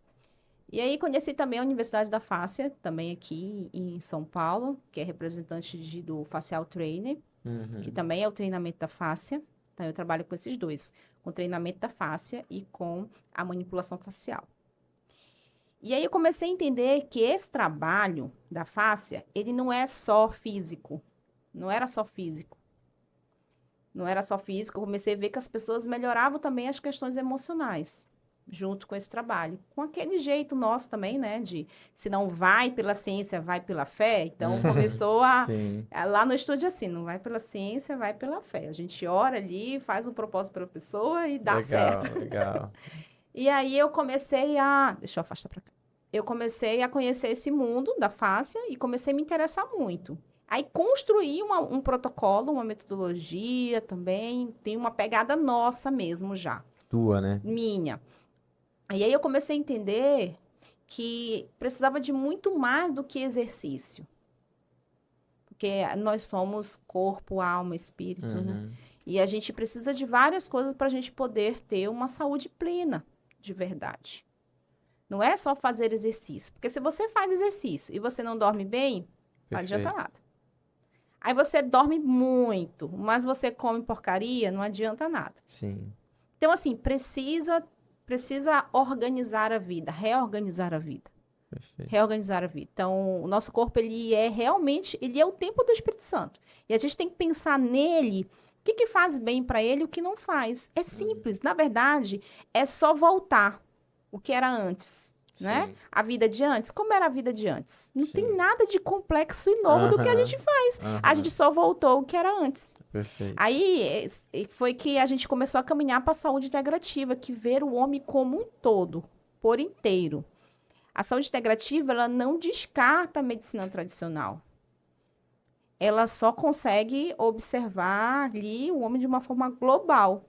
E aí conheci também a Universidade da Fáscia, também aqui em São Paulo, que é representante do Facial Trainer, que também é o treinamento da fáscia Então, eu trabalho com esses dois, com o treinamento da fáscia e com a manipulação facial. E aí eu comecei a entender que esse trabalho da fáscia, ele não é só físico. Não era só físico. Não era só físico. Eu comecei a ver que as pessoas melhoravam também as questões emocionais, junto com esse trabalho. Com aquele jeito nosso também, né? De se não vai pela ciência, vai pela fé. Então, começou Sim. lá no estúdio assim, não vai pela ciência, vai pela fé. A gente ora ali, faz um propósito pela pessoa e dá certo. Legal. E aí eu comecei deixa eu afastar pra cá. Eu comecei a conhecer esse mundo da fáscia e comecei a me interessar muito. Aí construí um protocolo, uma metodologia também, tem uma pegada nossa mesmo já. Tua, né? Minha. E aí eu comecei a entender que precisava de muito mais do que exercício. Porque nós somos corpo, alma, espírito, né? E a gente precisa de várias coisas para a gente poder ter uma saúde plena, de verdade. Não é só fazer exercício. Porque se você faz exercício e você não dorme bem, não adianta nada. Aí você dorme muito, mas você come porcaria, não adianta nada. Sim. Então, assim, precisa organizar a vida, reorganizar a vida. Perfeito. Reorganizar a vida. Então, o nosso corpo, ele é o templo do Espírito Santo. E a gente tem que pensar nele, o que faz bem para ele e o que não faz. É simples. Na verdade, é só voltar o que era antes, né? Sim. A vida de antes. Como era a vida de antes? Não Sim. tem nada de complexo e novo do que a gente faz. A gente só voltou o que era antes. Perfeito. Aí foi que a gente começou a caminhar para a saúde integrativa, que ver o homem como um todo, por inteiro. A saúde integrativa, ela não descarta a medicina tradicional. Ela só consegue observar ali o homem de uma forma global.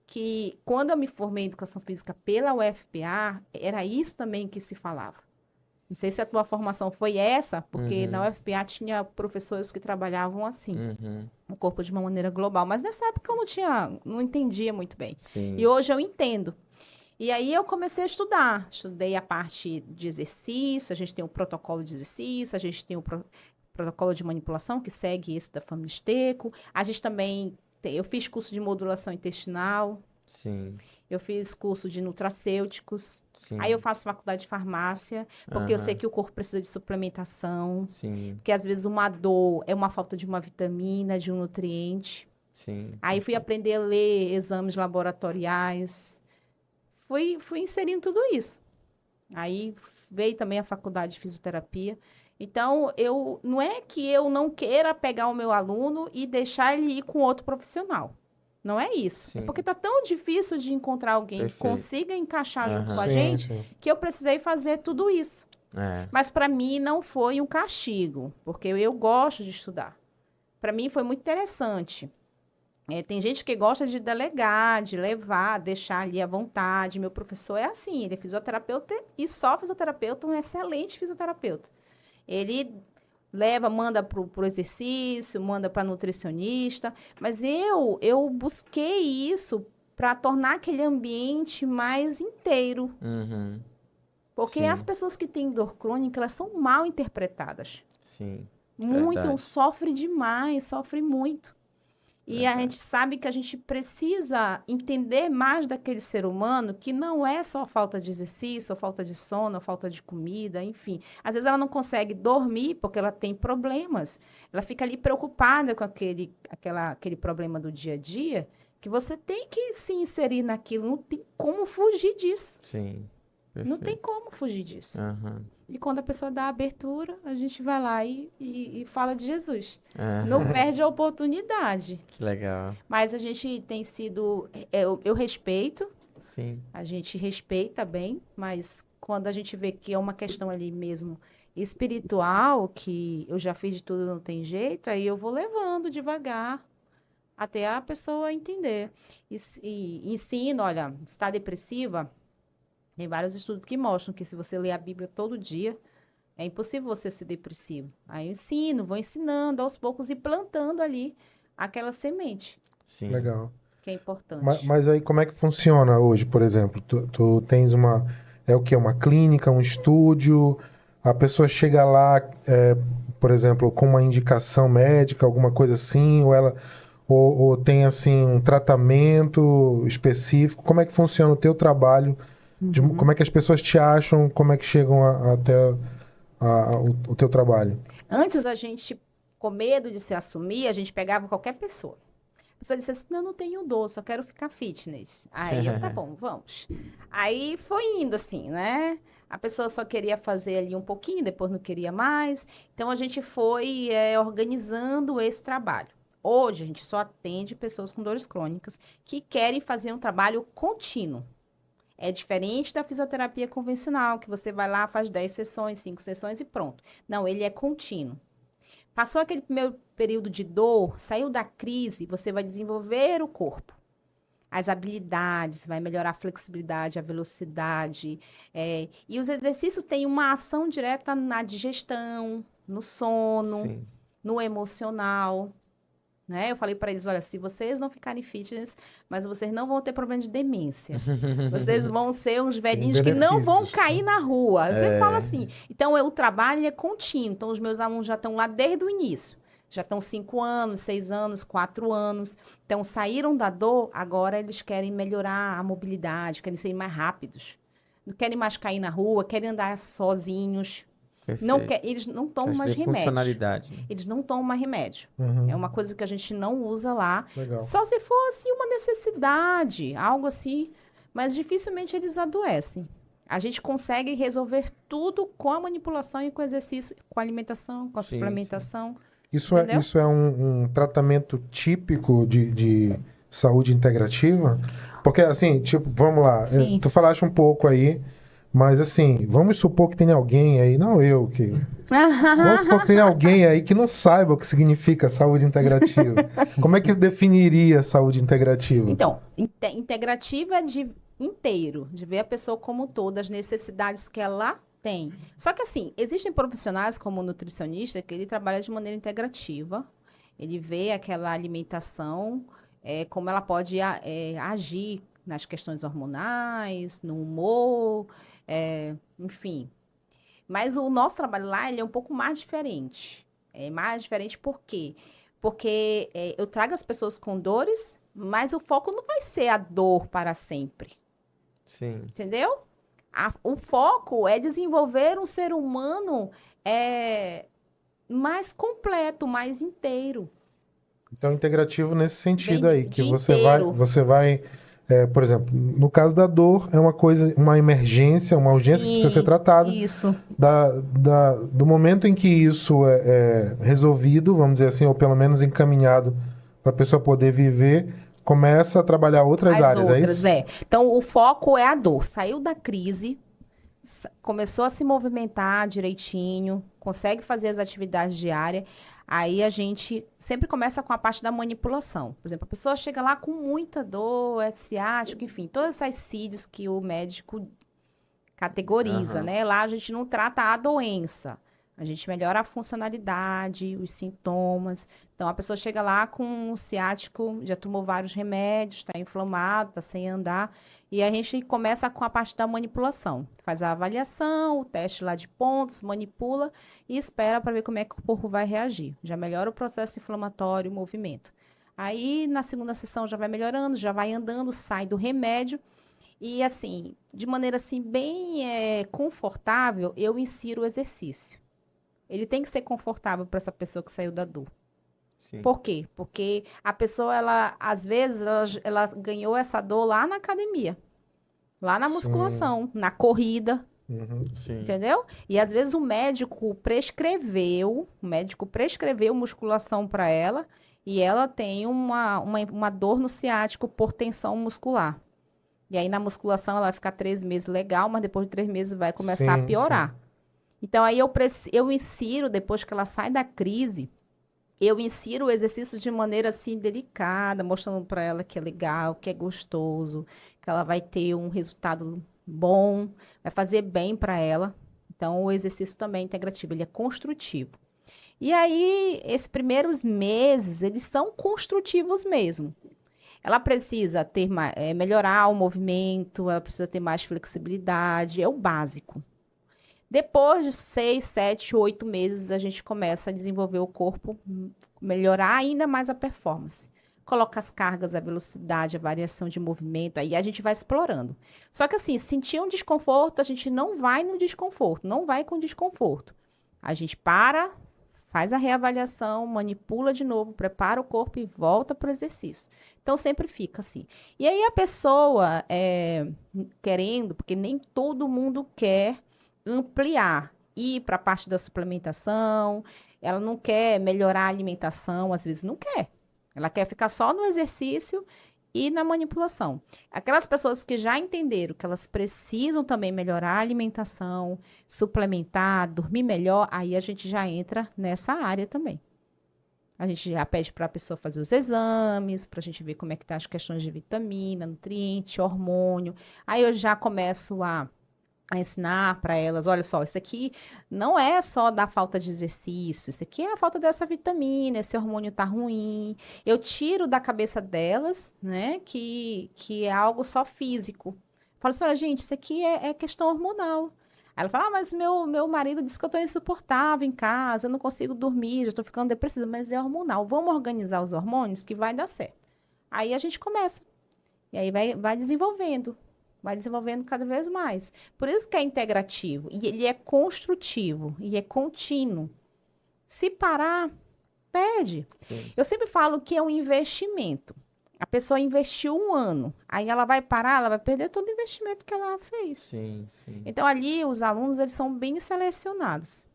Que quando eu me formei em Educação Física pela UFPA, era isso também que se falava. Não sei se a tua formação foi essa, porque na UFPA tinha professores que trabalhavam assim, o corpo de uma maneira global. Mas nessa época eu não entendia muito bem. Sim. E hoje eu entendo. E aí eu comecei a estudar. Estudei a parte de exercício, a gente tem o protocolo de exercício, a gente tem o protocolo de manipulação, que segue esse da família Esteco. A gente também... Eu fiz curso de modulação intestinal. Sim. Eu fiz curso de nutracêuticos. Sim. Aí eu faço faculdade de farmácia, porque eu sei que o corpo precisa de suplementação. Sim. Porque às vezes uma dor é uma falta de uma vitamina, de um nutriente. Sim. Aí fui aprender a ler exames laboratoriais. Fui inserindo tudo isso. Aí veio também a faculdade de fisioterapia. Então, não é que eu não queira pegar o meu aluno e deixar ele ir com outro profissional. Não é isso. Sim. É porque está tão difícil de encontrar alguém que consiga encaixar junto com a gente, que eu precisei fazer tudo isso. Mas para mim não foi um castigo, porque eu gosto de estudar. Para mim foi muito interessante. Tem gente que gosta de delegar, de levar, deixar ali à vontade. Meu professor é assim, ele é fisioterapeuta e só fisioterapeuta, um excelente fisioterapeuta. Ele manda para o exercício, manda para nutricionista, mas eu busquei isso para tornar aquele ambiente mais inteiro. Porque as pessoas que têm dor crônica, elas são mal interpretadas. Sim. Muito, Verdade. sofre demais, sofre muito. E a gente sabe que a gente precisa entender mais daquele ser humano, que não é só falta de exercício, ou falta de sono, ou falta de comida, enfim. Às vezes ela não consegue dormir porque ela tem problemas. Ela fica ali preocupada com aquele problema do dia a dia, que você tem que se inserir naquilo, não tem como fugir disso. Sim. Perfeito. Não tem como fugir disso. E quando a pessoa dá a abertura, a gente vai lá e fala de Jesus. Não perde a oportunidade. Que legal. Mas a gente tem sido... Eu respeito. Sim. A gente respeita bem, mas quando a gente vê que é uma questão ali mesmo espiritual, que eu já fiz de tudo, não tem jeito, aí eu vou levando devagar até a pessoa entender. E ensino, olha, está depressiva... Tem vários estudos que mostram que se você ler a Bíblia todo dia, é impossível você ser depressivo. Aí eu vou ensinando aos poucos e plantando ali aquela semente. Sim. Legal. Que é importante. Mas aí como é que funciona hoje, por exemplo? Tu tens uma... É o quê? Uma clínica, um estúdio? A pessoa chega lá, por exemplo, com uma indicação médica, alguma coisa assim? Ou tem, assim, um tratamento específico? Como é que funciona o teu trabalho? Como é que as pessoas te acham? Como é que chegam até o teu trabalho? Antes a gente, com medo de se assumir, a gente pegava qualquer pessoa. A pessoa disse assim, não, eu não tenho dor, só quero ficar fitness. Aí eu, tá bom, vamos. Aí foi indo assim, né? A pessoa só queria fazer ali um pouquinho, depois não queria mais. Então a gente foi organizando esse trabalho. Hoje a gente só atende pessoas com dores crônicas que querem fazer um trabalho contínuo. É diferente da fisioterapia convencional, que você vai lá, faz 10 sessões, 5 sessões e pronto. Não, ele é contínuo. Passou aquele primeiro período de dor, saiu da crise, você vai desenvolver o corpo. As habilidades, vai melhorar a flexibilidade, a velocidade. E os exercícios têm uma ação direta na digestão, no sono, Sim. no emocional. Né? Eu falei para eles, olha, se vocês não ficarem fitness, mas vocês não vão ter problema de demência. Vocês vão ser uns velhinhos que não vão benefícios, cair na rua. Você fala assim. Então, o trabalho é contínuo. Então, os meus alunos já estão lá desde o início. Já estão 5 anos, 6 anos, 4 anos. Então, saíram da dor, agora eles querem melhorar a mobilidade, querem ser mais rápidos. Não querem mais cair na rua, querem andar sozinhos. Não Perfeito. quer, eles não tomam Acho que mais tem remédio. funcionalidade, né? Eles não tomam mais remédio. Uhum. É uma coisa que a gente não usa lá. Legal. Só se for assim uma necessidade, algo assim. Mas dificilmente eles adoecem. A gente consegue resolver tudo com a manipulação e com o exercício, com a alimentação, com a Sim, suplementação. Isso Entendeu? é um tratamento típico de saúde integrativa? Porque, assim, tipo, vamos lá, Sim. tu falaste um pouco aí, mas, assim, vamos supor que tenha alguém aí, não eu, que... Vamos supor que tenha alguém aí que não saiba o que significa saúde integrativa. Como é que definiria saúde integrativa? Então, integrativa é de inteiro, de ver a pessoa como um todo, as necessidades que ela tem. Só que assim, existem profissionais como o nutricionista que ele trabalha de maneira integrativa. Ele vê aquela alimentação, como ela pode agir nas questões hormonais, no humor, enfim. Mas o nosso trabalho lá, ele é um pouco mais diferente. É mais diferente por quê? Porque eu trago as pessoas com dores, mas o foco não vai ser a dor para sempre. Sim. Entendeu? O foco é desenvolver um ser humano mais completo, mais inteiro. Então, integrativo nesse sentido Bem aí, que de você inteiro. vai, por exemplo, no caso da dor, é uma coisa, uma emergência, uma urgência que precisa ser Sim, tratada. isso. Do momento em que isso é resolvido, vamos dizer assim, ou pelo menos encaminhado para a pessoa poder viver, começa a trabalhar outras As áreas, é outras, isso? Então, o foco é a dor. Saiu da crise, começou a se movimentar direitinho, consegue fazer as atividades diárias. Aí a gente sempre começa com a parte da manipulação. Por exemplo, a pessoa chega lá com muita dor, é ciático, enfim, todas essas CIDs que o médico categoriza, Aham. né? Lá a gente não trata a doença. A gente melhora a funcionalidade, os sintomas. Então, a pessoa chega lá com um ciático, já tomou vários remédios, está inflamado, está sem andar. E a gente começa com a parte da manipulação. Faz a avaliação, o teste lá de pontos, manipula e espera para ver como é que o corpo vai reagir. Já melhora o processo inflamatório, o movimento. Aí, na segunda sessão, já vai melhorando, já vai andando, sai do remédio. E, assim, de maneira assim, bem confortável, eu insiro o exercício. Ele tem que ser confortável para essa pessoa que saiu da dor. Sim. Por quê? Porque a pessoa, ela, às vezes, ela ganhou essa dor lá na academia, lá na Sim. musculação, na corrida, Uhum. Sim. entendeu? E às vezes o médico prescreveu musculação para ela e ela tem uma dor no ciático por tensão muscular. E aí na musculação ela vai ficar 3 meses legal, mas depois de 3 meses vai começar a Sim, piorar. Então, aí eu insiro, depois que ela sai da crise, eu insiro o exercício de maneira assim delicada, mostrando para ela que é legal, que é gostoso, que ela vai ter um resultado bom, vai fazer bem para ela. Então, o exercício também é integrativo, ele é construtivo. E aí, esses primeiros meses, eles são construtivos mesmo. Ela precisa ter melhorar o movimento, ela precisa ter mais flexibilidade, é o básico. Depois de 6, 7, 8 meses, a gente começa a desenvolver o corpo, melhorar ainda mais a performance. coloca as cargas, a velocidade, a variação de movimento, aí a gente vai explorando. Só que assim, sentir um desconforto, a gente não vai no desconforto, não vai com desconforto. A gente para, faz a reavaliação, manipula de novo, prepara o corpo e volta para o exercício. Então, sempre fica assim. E aí a pessoa, querendo, porque nem todo mundo quer ampliar, ir para a parte da suplementação, ela não quer melhorar a alimentação, às vezes não quer. Ela quer ficar só no exercício e na manipulação. Aquelas pessoas que já entenderam que elas precisam também melhorar a alimentação, suplementar, dormir melhor, aí a gente já entra nessa área também. A gente já pede para a pessoa fazer os exames, para a gente ver como é que tá as questões de vitamina, nutriente, hormônio. Aí eu já começo a ensinar para elas, olha só, isso aqui não é só da falta de exercício, isso aqui é a falta dessa vitamina, esse hormônio tá ruim. Eu tiro da cabeça delas, né, que é algo só físico. Falo assim, olha, gente, isso aqui é questão hormonal. Aí ela fala, mas meu marido disse que eu tô insuportável em casa, eu não consigo dormir, já tô ficando depressiva, mas é hormonal. Vamos organizar os hormônios que vai dar certo. Aí a gente começa. E aí vai desenvolvendo. Vai desenvolvendo cada vez mais. Por isso que é integrativo. E ele é construtivo. E é contínuo. Se parar, perde. Sim. Eu sempre falo que é um investimento. A pessoa investiu 1 ano. Aí ela vai parar, ela vai perder todo o investimento que ela fez. Sim, sim. Então, ali, os alunos, eles são bem selecionados.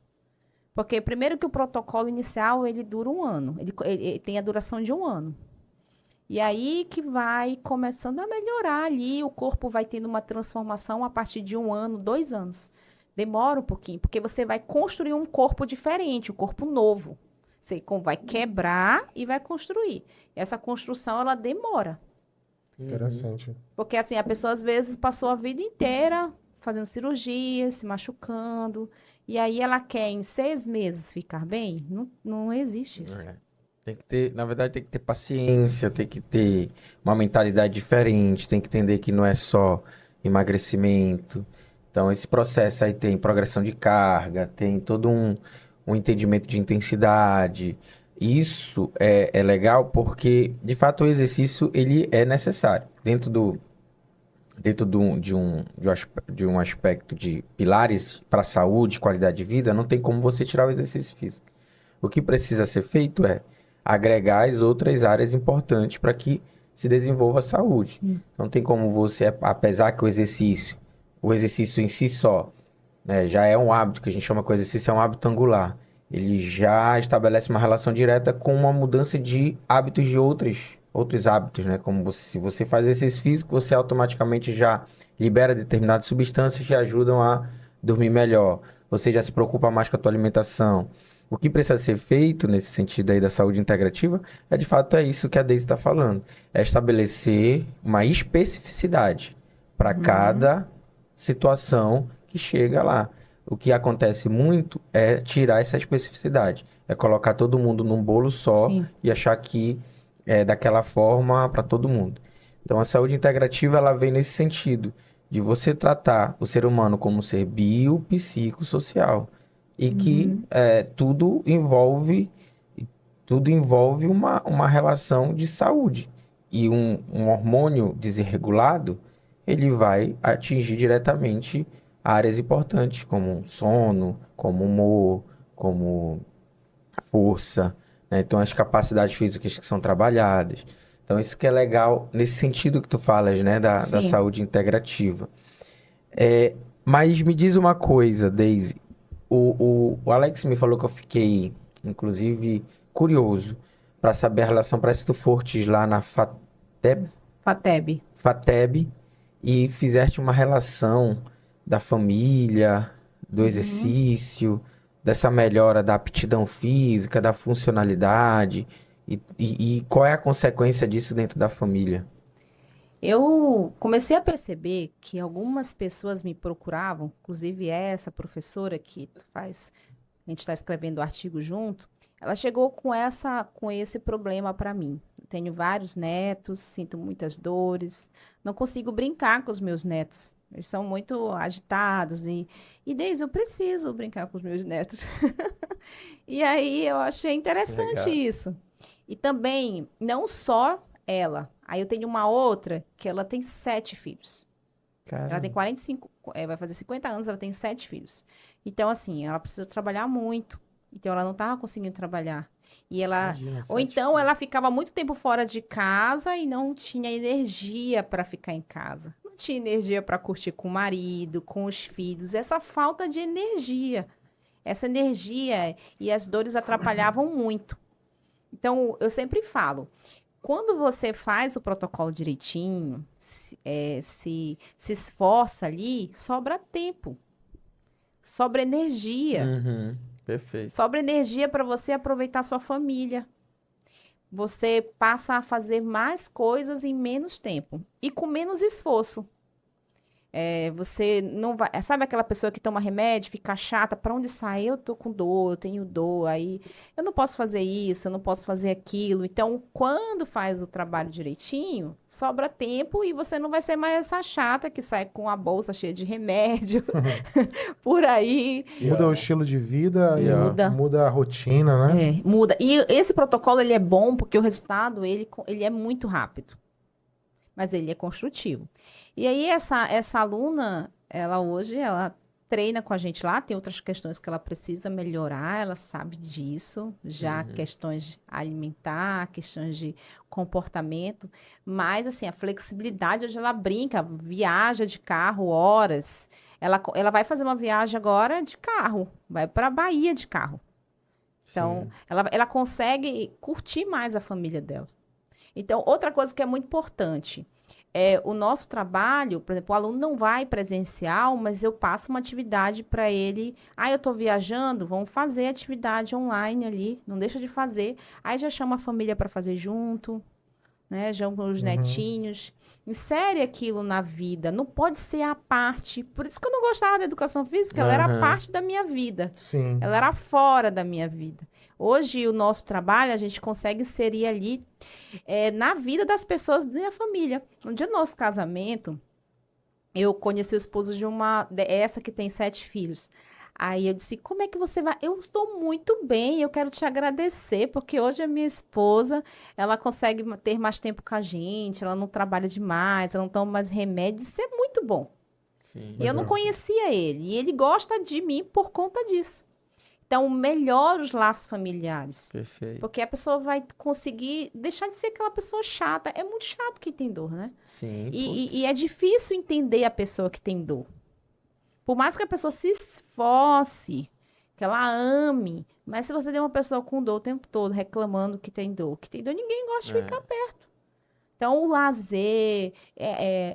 Porque, primeiro que o protocolo inicial, ele dura 1 ano. Ele tem a duração de 1 ano. E aí que vai começando a melhorar ali, o corpo vai tendo uma transformação a partir de 1 ano, 2 anos. Demora um pouquinho, porque você vai construir um corpo diferente, um corpo novo. Você vai quebrar e vai construir. Essa construção, ela demora. Interessante. Porque assim, a pessoa às vezes passou a vida inteira fazendo cirurgia, se machucando, e aí ela quer em 6 meses ficar bem? Não existe isso. Tem que ter, na verdade, tem que ter paciência, tem que ter uma mentalidade diferente, tem que entender que não é só emagrecimento. Então, esse processo aí tem progressão de carga, tem todo um entendimento de intensidade. Isso é legal porque, de fato, o exercício ele é necessário. De um aspecto de pilares para a saúde, qualidade de vida, não tem como você tirar o exercício físico. O que precisa ser feito é agregar as outras áreas importantes para que se desenvolva a saúde. Não tem como você, apesar que o exercício em si só, né, já é um hábito, que a gente chama que o exercício é um hábito angular. Ele já estabelece uma relação direta com uma mudança de hábitos de outros hábitos, né? Como se você faz exercício físico, você automaticamente já libera determinadas substâncias que ajudam a dormir melhor. Você já se preocupa mais com a tua alimentação. O que precisa ser feito nesse sentido aí da saúde integrativa é, de fato, é isso que a Deise está falando. É estabelecer uma especificidade para cada situação que chega lá. O que acontece muito é tirar essa especificidade. É colocar todo mundo num bolo só Sim. e achar que é daquela forma para todo mundo. Então, a saúde integrativa ela vem nesse sentido de você tratar o ser humano como um ser biopsicossocial. E que tudo envolve uma relação de saúde. E um hormônio desregulado, ele vai atingir diretamente áreas importantes, como sono, como humor, como força, né? Então, as capacidades físicas que são trabalhadas. Então, isso que é legal nesse sentido que tu falas, né? Da saúde integrativa. Mas me diz uma coisa, Deise. O Alex me falou que eu fiquei, inclusive, curioso para saber a relação. Parece que tu fortes lá na FATEB e fizeste uma relação da família, do exercício, dessa melhora da aptidão física, da funcionalidade. E qual é a consequência disso dentro da família? Eu comecei a perceber que algumas pessoas me procuravam, inclusive essa professora que faz, a gente está escrevendo o artigo junto, ela chegou com esse problema para mim. Eu tenho vários netos, sinto muitas dores, não consigo brincar com os meus netos. Eles são muito agitados e Deise, eu preciso brincar com os meus netos. E aí eu achei interessante Legal. isso. E também, não só ela. Aí eu tenho uma outra que ela tem 7 filhos. Ela tem 45, vai fazer 50 anos, ela tem 7 filhos. Então, assim, ela precisa trabalhar muito. Então, ela não estava conseguindo trabalhar. E ela, Imagina, ou 7 então, filhos. ela ficava muito tempo fora de casa e não tinha energia para ficar em casa. Não tinha energia para curtir com o marido, com os filhos. Essa falta de energia. Essa energia e as dores atrapalhavam muito. Então, eu sempre falo, quando você faz o protocolo direitinho, se esforça ali, sobra tempo, sobra energia. Uhum, perfeito. Sobra energia para você aproveitar sua família. Você passa a fazer mais coisas em menos tempo e com menos esforço. Você não vai. Sabe aquela pessoa que toma remédio, fica chata, para onde sai? Eu tô com dor, eu tenho dor, aí eu não posso fazer isso, eu não posso fazer aquilo. Então, quando faz o trabalho direitinho, sobra tempo e você não vai ser mais essa chata que sai com a bolsa cheia de remédio por aí. Muda o estilo de vida e Muda. muda a rotina, né? Muda. E esse protocolo ele é bom porque o resultado ele é muito rápido, mas ele é construtivo. E aí essa aluna, ela hoje ela treina com a gente lá, tem outras questões que ela precisa melhorar, ela sabe disso, já questões de alimentar, questões de comportamento, mas assim, a flexibilidade hoje ela brinca, viaja de carro horas. Ela vai fazer uma viagem agora de carro, vai para a Bahia de carro. Então, ela consegue curtir mais a família dela. Então, outra coisa que é muito importante é o nosso trabalho, por exemplo, o aluno não vai presencial, mas eu passo uma atividade para ele. Eu estou viajando, vamos fazer atividade online ali, não deixa de fazer. Aí já chama a família para fazer junto, né? Já os netinhos. Insere aquilo na vida, não pode ser a parte. Por isso que eu não gostava da educação física, ela era a parte da minha vida. Sim. Ela era fora da minha vida. Hoje, o nosso trabalho, a gente consegue inserir ali na vida das pessoas da minha família. No dia do nosso casamento, eu conheci o esposo de essa que tem 7 filhos. Aí eu disse, como é que você vai? Eu estou muito bem, eu quero te agradecer, porque hoje a minha esposa, ela consegue ter mais tempo com a gente, ela não trabalha demais, ela não toma mais remédio, isso é muito bom. Sim. E eu não conhecia ele, e ele gosta de mim por conta disso. Então, melhora os laços familiares. Perfeito. Porque a pessoa vai conseguir deixar de ser aquela pessoa chata. É muito chato quem tem dor, né? Sim. E é difícil entender a pessoa que tem dor. Por mais que a pessoa se esforce, que ela ame, mas se você tem uma pessoa com dor o tempo todo, reclamando que tem dor, ninguém gosta de ficar perto. Então, o lazer,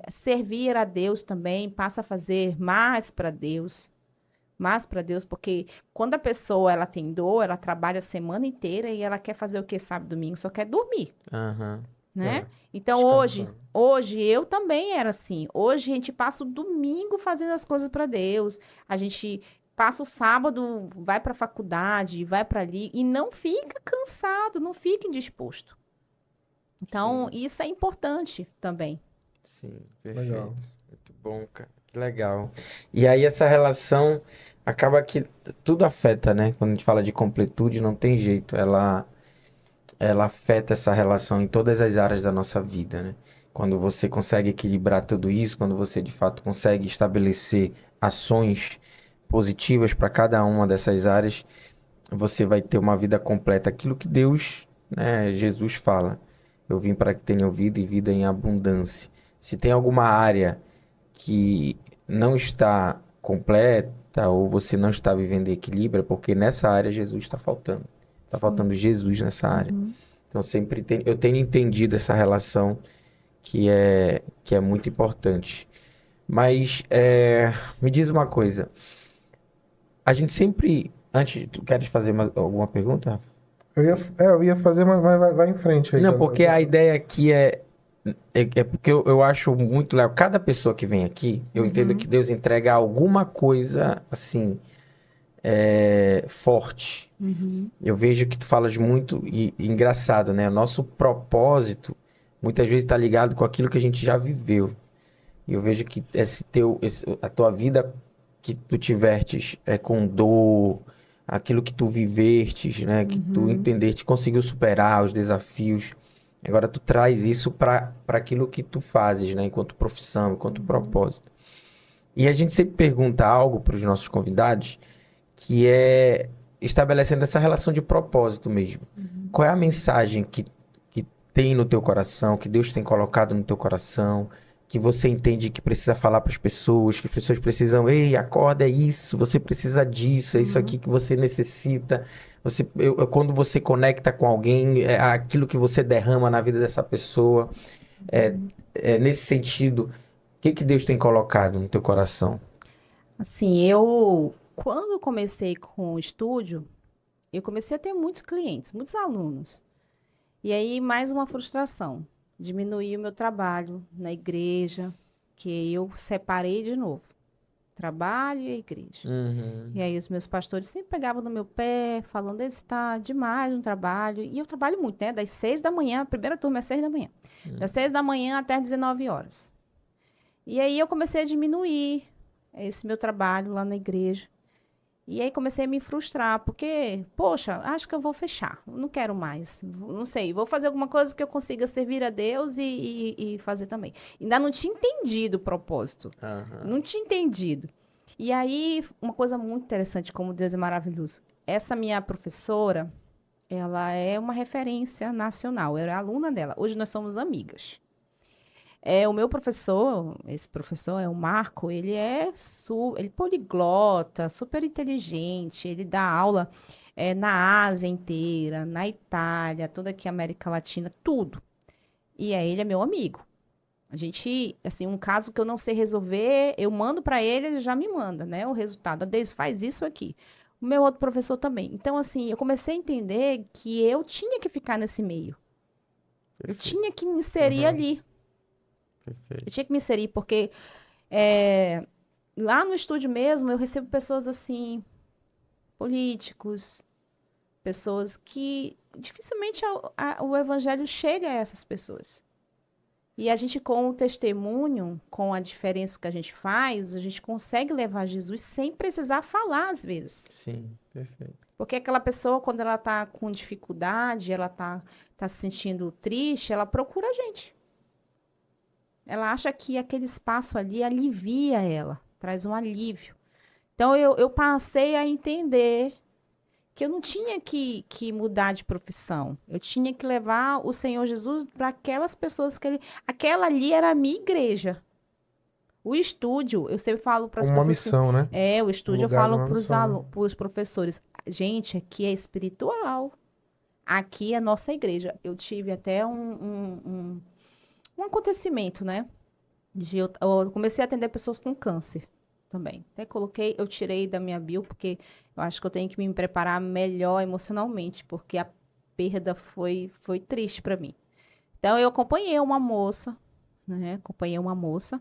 servir a Deus também, passa a fazer mais para Deus. Mais para Deus, porque quando a pessoa ela tem dor, ela trabalha a semana inteira e ela quer fazer o que sábado, domingo? Só quer dormir, né? Então, hoje eu também era assim. Hoje a gente passa o domingo fazendo as coisas para Deus. A gente passa o sábado, vai para a faculdade, vai para ali e não fica cansado, não fica indisposto. Então, isso é importante também. Sim, perfeito. Legal. Muito bom, cara. Que legal. E aí essa relação acaba que tudo afeta, né? Quando a gente fala de completude, não tem jeito. Ela afeta essa relação em todas as áreas da nossa vida, né? Quando você consegue equilibrar tudo isso, quando você de fato consegue estabelecer ações positivas para cada uma dessas áreas, você vai ter uma vida completa. Aquilo que Deus, né, Jesus fala. Eu vim para que tenham vida e vida em abundância. Se tem alguma área que não está completa ou você não está vivendo em equilíbrio, é porque nessa área Jesus está faltando. Está faltando Jesus nessa área. Então, eu tenho entendido essa relação que é muito importante. Mas, me diz uma coisa. A gente sempre... Antes, tu queres fazer alguma pergunta, Rafa? Eu ia fazer, mas vai em frente aí. Não, porque a ideia aqui é porque eu acho muito legal. Cada pessoa que vem aqui, eu entendo que Deus entrega alguma coisa, assim, forte. Eu vejo que tu falas muito, e engraçado, né? O nosso propósito, muitas vezes, está ligado com aquilo que a gente já viveu. E eu vejo que a tua vida que tu tivertes com dor, aquilo que tu vivestes, né? Que tu entendeste, conseguiu superar os desafios. Agora tu traz isso para aquilo que tu fazes, né? Enquanto profissão, enquanto propósito. E a gente sempre pergunta algo para os nossos convidados, que é estabelecendo essa relação de propósito mesmo. Qual é a mensagem que tem no teu coração, que Deus tem colocado no teu coração, que você entende que precisa falar para as pessoas, que as pessoas precisam, ei, acorda, é isso, você precisa disso, é isso aqui que você necessita. Quando você conecta com alguém, é aquilo que você derrama na vida dessa pessoa. Nesse sentido, o que Deus tem colocado no teu coração? Assim, quando eu comecei com o estúdio, eu comecei a ter muitos clientes, muitos alunos. E aí, mais uma frustração. Diminuí o meu trabalho na igreja, que eu separei de novo. Trabalho e a igreja. E aí, os meus pastores sempre pegavam no meu pé, falando, esse tá demais no trabalho. E eu trabalho muito, né? Das 6 da manhã, a primeira turma é 6 da manhã. Das 6 da manhã até as 19 horas. E aí, eu comecei a diminuir esse meu trabalho lá na igreja. E aí comecei a me frustrar, porque, poxa, acho que eu vou fechar, não quero mais, não sei, vou fazer alguma coisa que eu consiga servir a Deus e fazer também. Ainda não tinha entendido o propósito, não tinha entendido. E aí, uma coisa muito interessante, como Deus é maravilhoso, essa minha professora, ela é uma referência nacional, eu era aluna dela, hoje nós somos amigas. O meu professor, esse professor é o Marco, ele ele poliglota, super inteligente, ele dá aula na Ásia inteira, na Itália, toda aqui a América Latina, tudo. E aí ele é meu amigo. A gente, assim, um caso que eu não sei resolver, eu mando para ele, ele já me manda, né, o resultado. A Deise faz isso aqui. O meu outro professor também. Então, assim, eu comecei a entender que eu tinha que ficar nesse meio. Eu tinha que me inserir ali. Eu tinha que me inserir, porque lá no estúdio mesmo eu recebo pessoas assim, políticos, pessoas que dificilmente o evangelho chega a essas pessoas. E a gente, com o testemunho, com a diferença que a gente faz, a gente consegue levar Jesus sem precisar falar, às vezes. Sim, perfeito. Porque aquela pessoa, quando ela está com dificuldade, ela tá se sentindo triste, ela procura a gente. Ela acha que aquele espaço ali alivia ela, traz um alívio. Então, eu passei a entender que eu não tinha que mudar de profissão. Eu tinha que levar o Senhor Jesus para aquelas pessoas que ele... Aquela ali era a minha igreja. O estúdio, eu sempre falo para as Uma pessoas... missão, né? O estúdio eu lugar de falo uma missão, né? para os professores. Gente, aqui é espiritual. Aqui é nossa igreja. Eu tive até um acontecimento, né? Eu comecei a atender pessoas com câncer também. Até eu tirei da minha bio, porque eu acho que eu tenho que me preparar melhor emocionalmente, porque a perda foi triste para mim. Então, eu acompanhei uma moça, né? Acompanhei uma moça.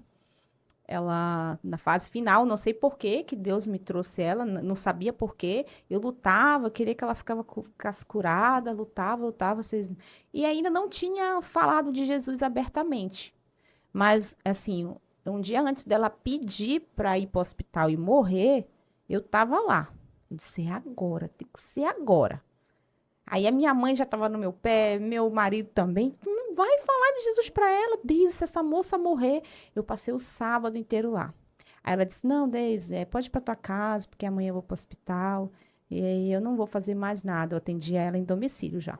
Ela, na fase final, não sei por que Deus me trouxe ela, não sabia por quê. Eu lutava, queria que ela ficasse curada, lutava. E ainda não tinha falado de Jesus abertamente. Mas, assim, um dia antes dela pedir para ir para o hospital e morrer, eu estava lá. Eu disse, é agora, tem que ser agora. Aí a minha mãe já estava no meu pé, meu marido também. Tu não vai falar de Jesus para ela, Deise, se essa moça morrer. Eu passei o sábado inteiro lá. Aí ela disse, não, Deise, pode ir para tua casa, porque amanhã eu vou para o hospital. E aí eu não vou fazer mais nada. Eu atendi ela em domicílio já.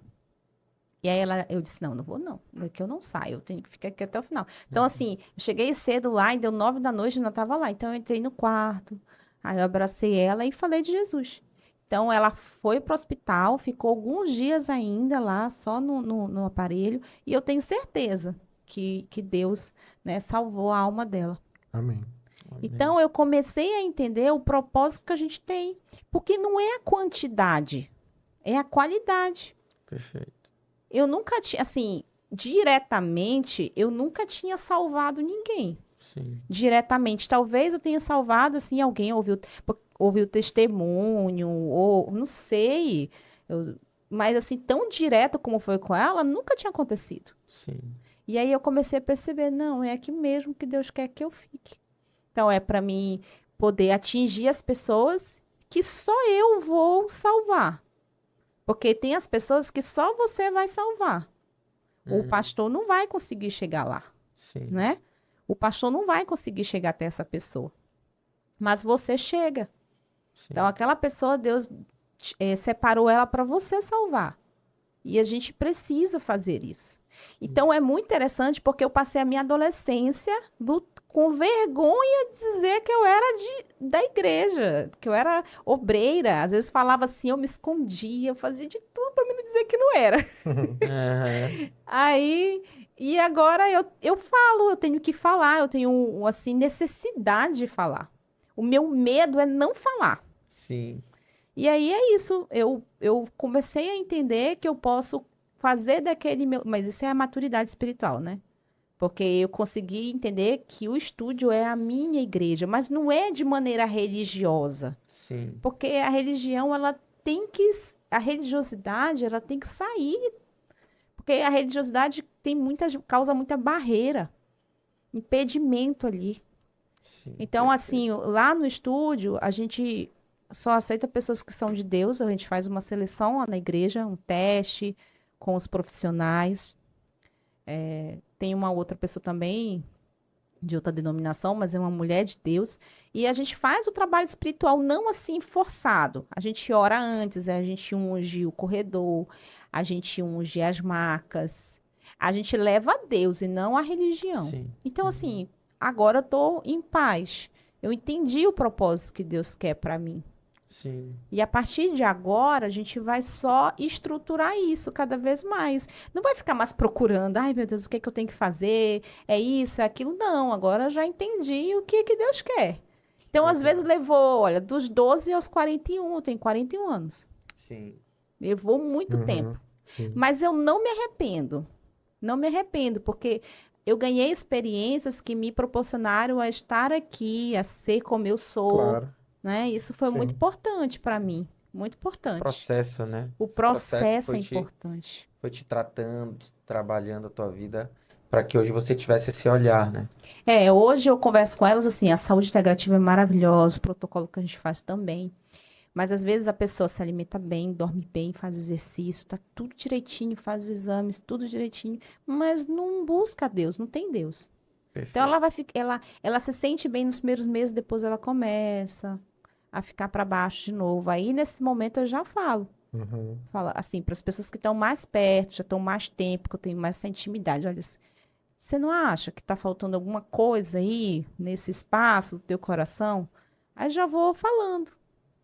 E aí eu disse, não vou não, daqui eu não saio, eu tenho que ficar aqui até o final. Então, assim, eu cheguei cedo lá e deu 9 da noite e ainda estava lá. Então, eu entrei no quarto, aí eu abracei ela e falei de Jesus. Então, ela foi para o hospital, ficou alguns dias ainda lá, só no aparelho, e eu tenho certeza que Deus, né, salvou a alma dela. Amém. Então, eu comecei a entender o propósito que a gente tem, porque não é a quantidade, é a qualidade. Perfeito. Eu nunca tinha, assim, diretamente, eu nunca tinha salvado ninguém. Sim. Diretamente. Talvez eu tenha salvado, assim, alguém ouviu testemunho, ou não sei. Mas, assim, tão direto como foi com ela, nunca tinha acontecido. Sim. E aí eu comecei a perceber, não, é aqui mesmo que Deus quer que eu fique. Então, é para mim poder atingir as pessoas que só eu vou salvar. Porque tem as pessoas que só você vai salvar. O pastor não vai conseguir chegar lá, Sim. né? O pastor não vai conseguir chegar até essa pessoa. Mas você chega. Sim. Então, aquela pessoa, Deus separou ela para você salvar. E a gente precisa fazer isso. Então, é muito interessante porque eu passei a minha adolescência com vergonha de dizer que eu era da igreja, que eu era obreira. Às vezes falava assim, eu me escondia, eu fazia de tudo para mim não dizer que não era. Aí, e agora eu falo, eu tenho que falar, eu tenho, assim, necessidade de falar. O meu medo é não falar. Sim. E aí é isso, eu comecei a entender que eu posso fazer daquele meu... Mas isso é a maturidade espiritual, né? Porque eu consegui entender que o estúdio é a minha igreja, mas não é de maneira religiosa. Sim. Porque a religião, ela tem que... A religiosidade, ela tem que sair. Porque a religiosidade causa muita barreira, impedimento ali. Sim. Então, assim, lá no estúdio, a gente só aceita pessoas que são de Deus. A gente faz uma seleção lá na igreja, um teste com os profissionais. Tem uma outra pessoa também, de outra denominação, mas é uma mulher de Deus. E a gente faz o trabalho espiritual não assim forçado. A gente ora antes, a gente unge o corredor, a gente unge as macas. A gente leva a Deus e não a religião. Sim. Então, assim, agora eu estou em paz. Eu entendi o propósito que Deus quer para mim. Sim. E a partir de agora, a gente vai só estruturar isso cada vez mais. Não vai ficar mais procurando, ai meu Deus, o que é que eu tenho que fazer? É isso, é aquilo. Não, agora eu já entendi o que Deus quer. Então, às vezes levou, olha, dos 12 aos 41, eu tenho 41 anos. Sim. Levou muito tempo. Sim. Mas eu não me arrependo. Não me arrependo, porque eu ganhei experiências que me proporcionaram a estar aqui, a ser como eu sou. Claro. Né? Isso foi Sim. muito importante para mim. Muito importante. Processo, né? O Esse processo é foi te- importante. Foi te tratando, trabalhando a tua vida para que hoje você tivesse esse olhar, né? Hoje eu converso com elas assim, a saúde integrativa é maravilhosa, o protocolo que a gente faz também. Mas às vezes a pessoa se alimenta bem, dorme bem, faz exercício, tá tudo direitinho, faz exames, tudo direitinho, mas não busca Deus, não tem Deus. Perfeito. Então ela vai ela se sente bem nos primeiros meses, depois ela começa a ficar para baixo de novo. Aí nesse momento eu já falo. Fala assim, para as pessoas que estão mais perto, já estão mais tempo, que eu tenho mais essa intimidade. Olha, você não acha que está faltando alguma coisa aí nesse espaço do teu coração? Aí já vou falando.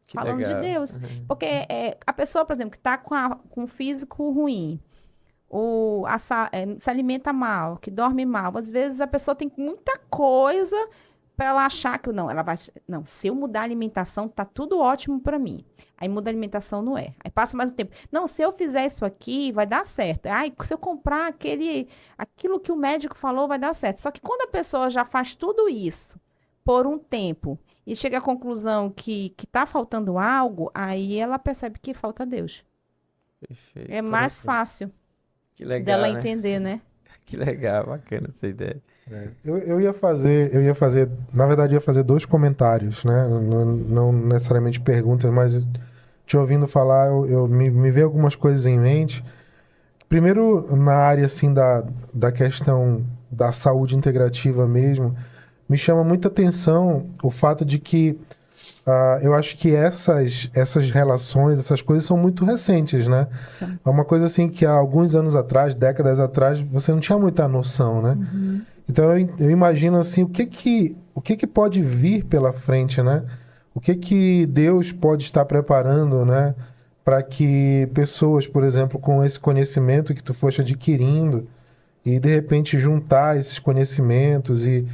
Que falando legal. de Deus. Porque a pessoa, por exemplo, que está com o físico ruim, se alimenta mal, que dorme mal, às vezes a pessoa tem muita coisa para ela achar que não, ela vai, não, se eu mudar a alimentação, tá tudo ótimo para mim. Aí muda a alimentação, não é. Aí passa mais um tempo. Não, se eu fizer isso aqui, vai dar certo. Ai, se eu comprar aquilo que o médico falou, vai dar certo. Só que quando a pessoa já faz tudo isso por um tempo e chega à conclusão que tá faltando algo, aí ela percebe que falta Deus. Perfeito. É mais fácil Que legal, dela né? entender, né? Que legal, bacana essa ideia. Eu ia fazer, na verdade, eu ia fazer dois comentários, né? Não necessariamente perguntas, mas te ouvindo falar, me veio algumas coisas em mente. Primeiro, na área, assim, da questão da saúde integrativa mesmo, me chama muita atenção o fato de que eu acho que essas relações, essas coisas são muito recentes, né? Sim. É uma coisa assim que há alguns anos atrás, décadas atrás, você não tinha muita noção, né? Então eu imagino assim, o que pode vir pela frente, né? O que Deus pode estar preparando, né? Para que pessoas, por exemplo, com esse conhecimento que tu foste adquirindo e de repente juntar esses conhecimentos e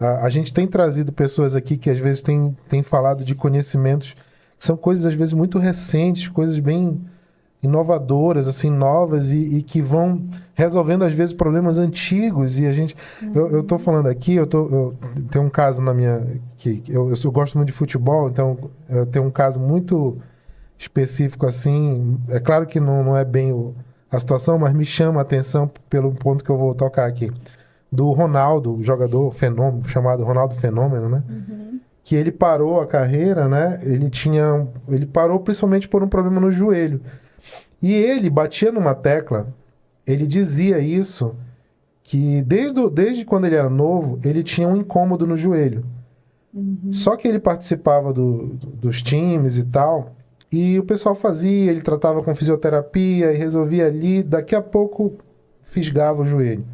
a gente tem trazido pessoas aqui que às vezes tem falado de conhecimentos que são coisas às vezes muito recentes, coisas bem inovadoras, assim, novas e que vão resolvendo às vezes problemas antigos e a gente... Eu tô falando aqui, eu tenho um caso na minha... eu gosto muito de futebol, então eu tenho um caso muito específico assim, é claro que não é bem a situação, mas me chama a atenção pelo ponto que eu vou tocar aqui. Do Ronaldo, jogador fenômeno, chamado Ronaldo Fenômeno, né? que ele parou a carreira, né? Ele parou principalmente por um problema no joelho. E ele batia numa tecla, ele dizia isso, que desde quando ele era novo, ele tinha um incômodo no joelho. Só que ele participava dos times e tal, e o pessoal fazia, ele tratava com fisioterapia e resolvia ali, daqui a pouco fisgava o joelho.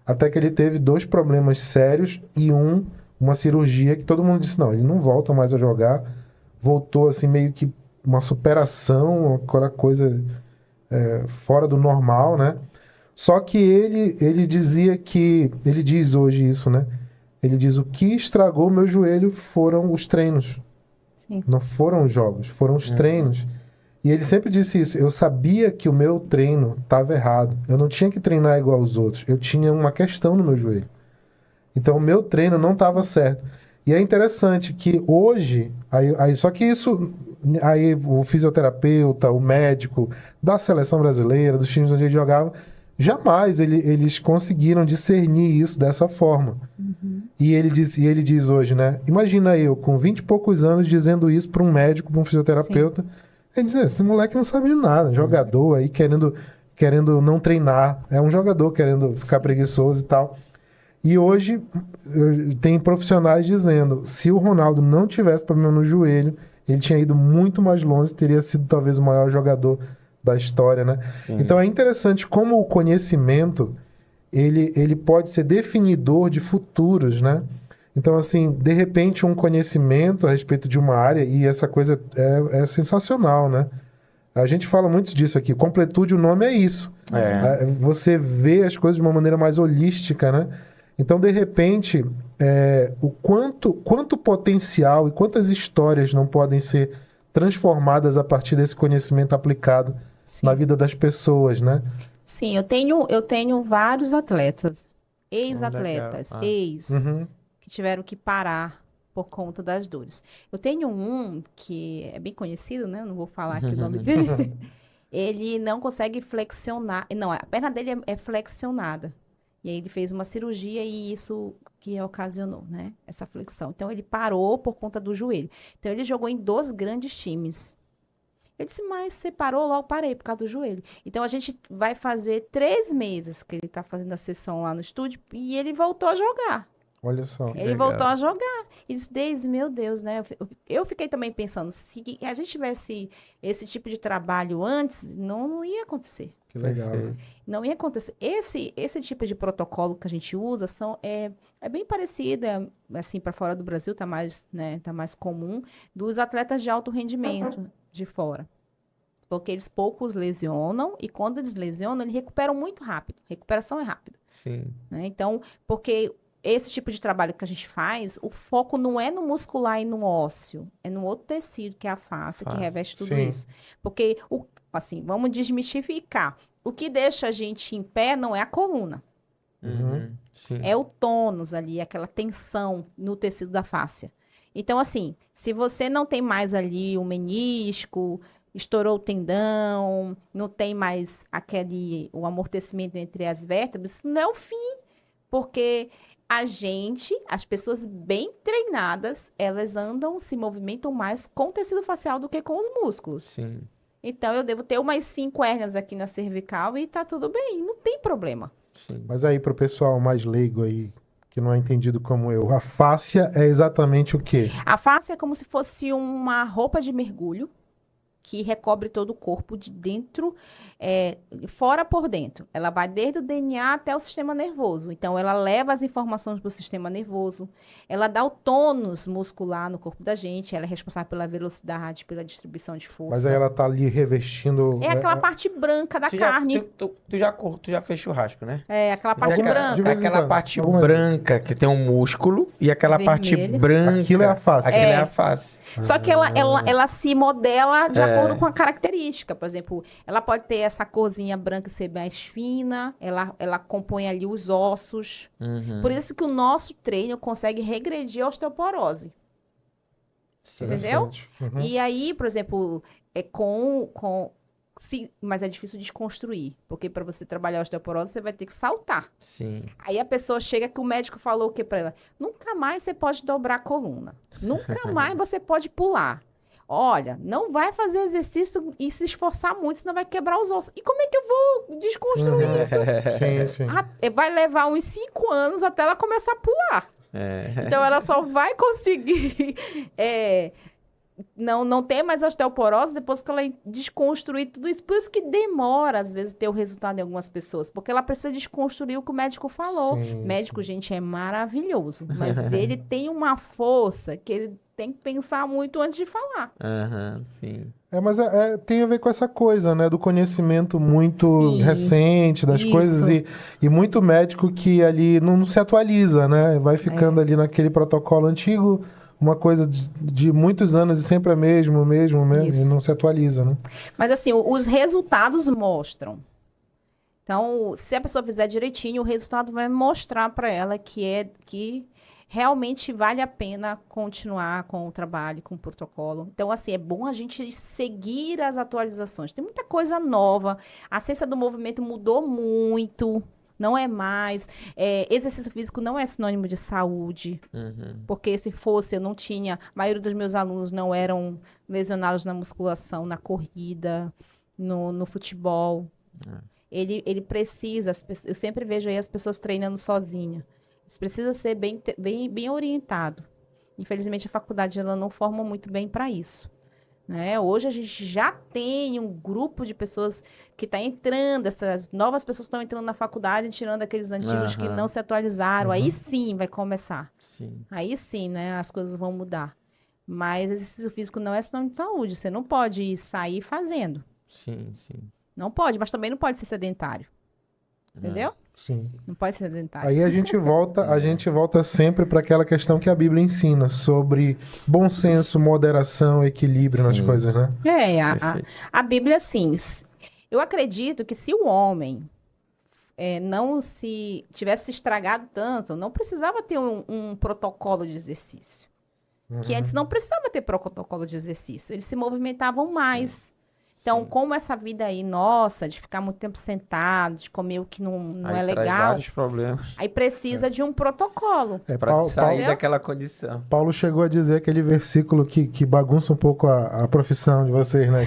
Até que ele teve 2 problemas sérios e uma cirurgia que todo mundo disse, não, ele não volta mais a jogar. Voltou assim meio que uma superação, aquela coisa fora do normal, né? Só que ele dizia ele diz hoje isso, né? Ele diz, o que estragou meu joelho foram os treinos. Sim. Não foram os jogos, foram os treinos. E ele sempre disse isso, eu sabia que o meu treino estava errado. Eu não tinha que treinar igual aos outros. Eu tinha uma questão no meu joelho. Então, o meu treino não estava certo. E é interessante que hoje, só que isso, aí o fisioterapeuta, o médico da seleção brasileira, dos times onde ele jogava, jamais eles conseguiram discernir isso dessa forma. E ele diz hoje, né? Imagina eu, com 20 e poucos anos, dizendo isso para um médico, para um fisioterapeuta. Ele diz, esse moleque não sabe de nada. Jogador aí querendo não treinar. É um jogador querendo ficar preguiçoso e tal. E hoje tem profissionais dizendo, se o Ronaldo não tivesse problema no joelho, ele tinha ido muito mais longe, teria sido talvez o maior jogador da história, né? Sim. Então é interessante como o conhecimento ele pode ser definidor de futuros, né? Então, assim, de repente, um conhecimento a respeito de uma área, e essa coisa é sensacional, né? A gente fala muito disso aqui. Completude, o nome é isso. Você vê as coisas de uma maneira mais holística, né? Então, de repente, o quanto potencial e quantas histórias não podem ser transformadas a partir desse conhecimento aplicado na vida das pessoas, né? Sim, eu tenho vários atletas, ex-atletas, que tiveram que parar por conta das dores. Eu tenho um que é bem conhecido, né? Eu não vou falar aqui o nome dele. Ele não consegue flexionar. Não, a perna dele é flexionada. E aí ele fez uma cirurgia e isso que ocasionou, né? Essa flexão. Então ele parou por conta do joelho. Então ele jogou em 2 grandes times. Eu disse, mas você parou? Logo parei por causa do joelho. Então a gente vai fazer 3 meses que ele está fazendo a sessão lá no estúdio e ele voltou a jogar. Olha só. Ele voltou a jogar. E disse, Deise, meu Deus, né? Eu fiquei também pensando, se a gente tivesse esse tipo de trabalho antes, não ia acontecer. Que legal. Não ia acontecer. Esse tipo de protocolo que a gente usa é bem parecido, assim, para fora do Brasil tá mais comum, dos atletas de alto rendimento de fora. Porque eles poucos lesionam e quando eles lesionam, eles recuperam muito rápido. Recuperação é rápida. Sim. Né? Então, porque esse tipo de trabalho que a gente faz, o foco não é no muscular e no ósseo, é no outro tecido, que é a face, que reveste tudo isso. Porque, assim, vamos desmistificar. O que deixa a gente em pé não é a coluna. Sim. É o tônus ali, aquela tensão no tecido da fáscia. Então, assim, se você não tem mais ali o menisco, estourou o tendão, não tem mais o amortecimento entre as vértebras, não é o fim. Porque as pessoas bem treinadas, elas se movimentam mais com o tecido facial do que com os músculos. Sim. Então, eu devo ter umas 5 hérnias aqui na cervical e tá tudo bem, não tem problema. Sim. Mas aí, pro pessoal mais leigo aí, que não é entendido como eu, a fáscia é exatamente o quê? A face é como se fosse uma roupa de mergulho que recobre todo o corpo de dentro, fora por dentro. Ela vai desde o DNA até o sistema nervoso. Então, ela leva as informações para o sistema nervoso. Ela dá o tônus muscular no corpo da gente. Ela é responsável pela velocidade, pela distribuição de força. Mas aí ela tá ali revestindo... É aquela parte branca da Tu carne. tu já fez churrasco, né? É aquela parte Alguma- branca. de vez em Aquela quando. parte Alguma- branca que tem um músculo e aquela parte Vermelha. branca. Aquilo é a face. Aquilo é a face. Só que ela se modela de acordo com a característica. Por exemplo, ela pode ter essa corzinha branca ser mais fina, ela compõe ali os ossos. Por isso que o nosso treino consegue regredir a osteoporose. Entendeu? Interessante. Uhum. E aí, por exemplo, com Sim, mas é difícil desconstruir, porque para você trabalhar a osteoporose, você vai ter que saltar. Sim. Aí a pessoa chega que o médico falou o que para ela? Nunca mais você pode dobrar a coluna. Nunca mais você pode pular. Olha, não vai fazer exercício e se esforçar muito, senão vai quebrar os ossos. E como é que eu vou desconstruir isso? Sim, sim. Vai levar uns 5 anos até ela começar a pular. É. Então ela só vai conseguir não ter mais osteoporose depois que ela desconstruir tudo isso. Por isso que demora, às vezes, ter o resultado em algumas pessoas. Porque ela precisa desconstruir o que o médico falou. Sim, Médico, gente, é maravilhoso. Mas ele tem uma força que ele tem que pensar muito antes de falar. Aham, sim. Mas tem a ver com essa coisa, né? Do conhecimento muito Sim, recente das isso. coisas e muito médico que ali não se atualiza, né? Vai ficando ali naquele protocolo antigo, uma coisa de muitos anos e sempre é mesmo, e Isso. não se atualiza, né? Mas assim, os resultados mostram. Então, se a pessoa fizer direitinho, o resultado vai mostrar para ela que realmente vale a pena continuar com o trabalho, com o protocolo. Então, assim, é bom a gente seguir as atualizações. Tem muita coisa nova. A ciência do movimento mudou muito. Não é mais. Exercício físico não é sinônimo de saúde. Porque se fosse, eu não tinha. A maioria dos meus alunos não eram lesionados na musculação, na corrida, no futebol. Ele precisa. Eu sempre vejo aí as pessoas treinando sozinha. Isso precisa ser bem orientado. Infelizmente, a faculdade ela não forma muito bem para isso. Né? Hoje a gente já tem um grupo de pessoas que está entrando, essas novas pessoas estão entrando na faculdade, tirando aqueles antigos que não se atualizaram. Aí sim vai começar. Sim. Aí sim, né, as coisas vão mudar. Mas exercício físico não é sinônimo de saúde. Você não pode sair fazendo. Sim, sim. Não pode, mas também não pode ser sedentário. Entendeu? Sim. Não pode ser sedentário. Aí a gente volta sempre para aquela questão que a Bíblia ensina sobre bom senso, moderação, equilíbrio nas Sim. coisas, né? Perfeito. A Bíblia, assim, eu acredito que se o homem não se tivesse se estragado tanto, não precisava ter um protocolo de exercício. Que antes não precisava ter protocolo de exercício. Eles se movimentavam mais. Então, como essa vida aí, nossa, de ficar muito tempo sentado, de comer o que não Aí é traz legal, vários problemas aí precisa de um protocolo. para sair Paulo- daquela condição. Paulo chegou a dizer aquele versículo que bagunça um pouco a profissão de vocês, né?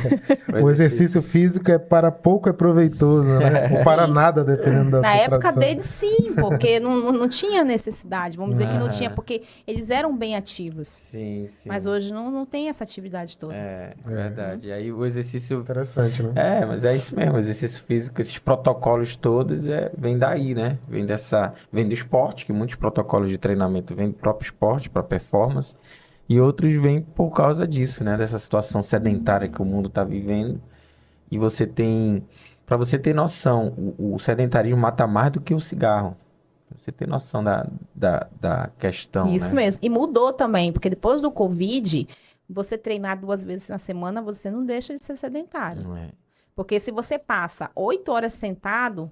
O exercício físico para pouco é proveitoso, né? Ou para nada, dependendo da Na sua época tradução. deles, sim, porque não tinha necessidade. Vamos dizer que não tinha, porque eles eram bem ativos. Sim, sim. Mas hoje não tem essa atividade toda. É verdade. Aí o exercício... Interessante, né? Mas é isso mesmo, o exercício físico, esses protocolos todos vem daí, né? Vem do esporte, que muitos protocolos de treinamento vêm do próprio esporte para performance, e outros vêm por causa disso, né? Dessa situação sedentária que o mundo está vivendo. E para você ter noção, o sedentarismo mata mais do que o cigarro. Pra você ter noção da questão, Isso né? mesmo. E mudou também, porque depois do Covid, você treinar 2 vezes na semana, você não deixa de ser sedentário. Não é? Porque se você passa 8 horas sentado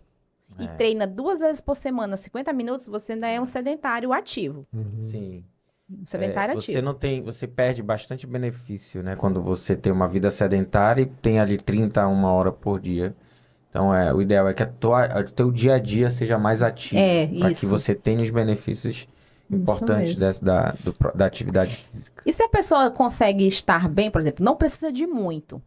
e treina 2 vezes por semana, 50 minutos, você ainda é um sedentário ativo. Sim. Um sedentário ativo. Você perde bastante benefício, né? Quando você tem uma vida sedentária e tem ali 30 a 1 hora por dia. Então, o ideal é que o teu dia a dia seja mais ativo. Para que isso. você tenha os benefícios importantes mesmo. da atividade física. E se a pessoa consegue estar bem, por exemplo, não precisa de muito.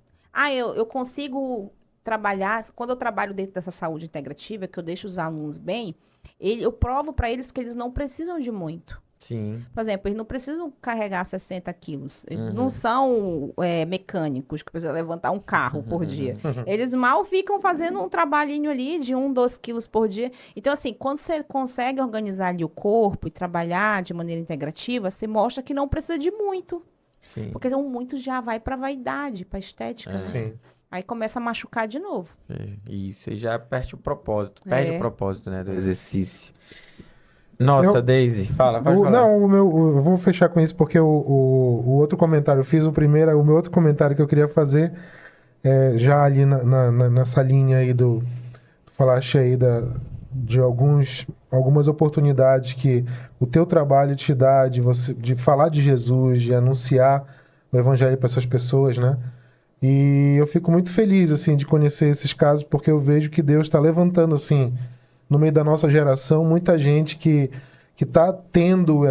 Eu consigo trabalhar, quando eu trabalho dentro dessa saúde integrativa, que eu deixo os alunos bem, eu provo para eles que eles não precisam de muito. Sim. Por exemplo, eles não precisam carregar 60 quilos. Eles não são mecânicos que precisam levantar um carro por dia. Eles mal ficam fazendo um trabalhinho ali de 2 quilos por dia. Então, assim, quando você consegue organizar ali o corpo e trabalhar de maneira integrativa, você mostra que não precisa de muito. Sim. Porque o muito já vai para vaidade, para estética. Né? Sim. Aí começa a machucar de novo. Isso, e já perde o propósito. Perde o propósito, né, do exercício. Nossa, Daisy, pode falar. Não, eu vou fechar com isso porque o outro comentário, eu fiz o meu outro comentário que eu queria fazer já ali nessa linha aí tu falaste aí de algumas oportunidades que o teu trabalho te dá de falar de Jesus, de anunciar o evangelho para essas pessoas, né? E eu fico muito feliz, assim, de conhecer esses casos, porque eu vejo que Deus está levantando, assim, no meio da nossa geração, muita gente que está tendo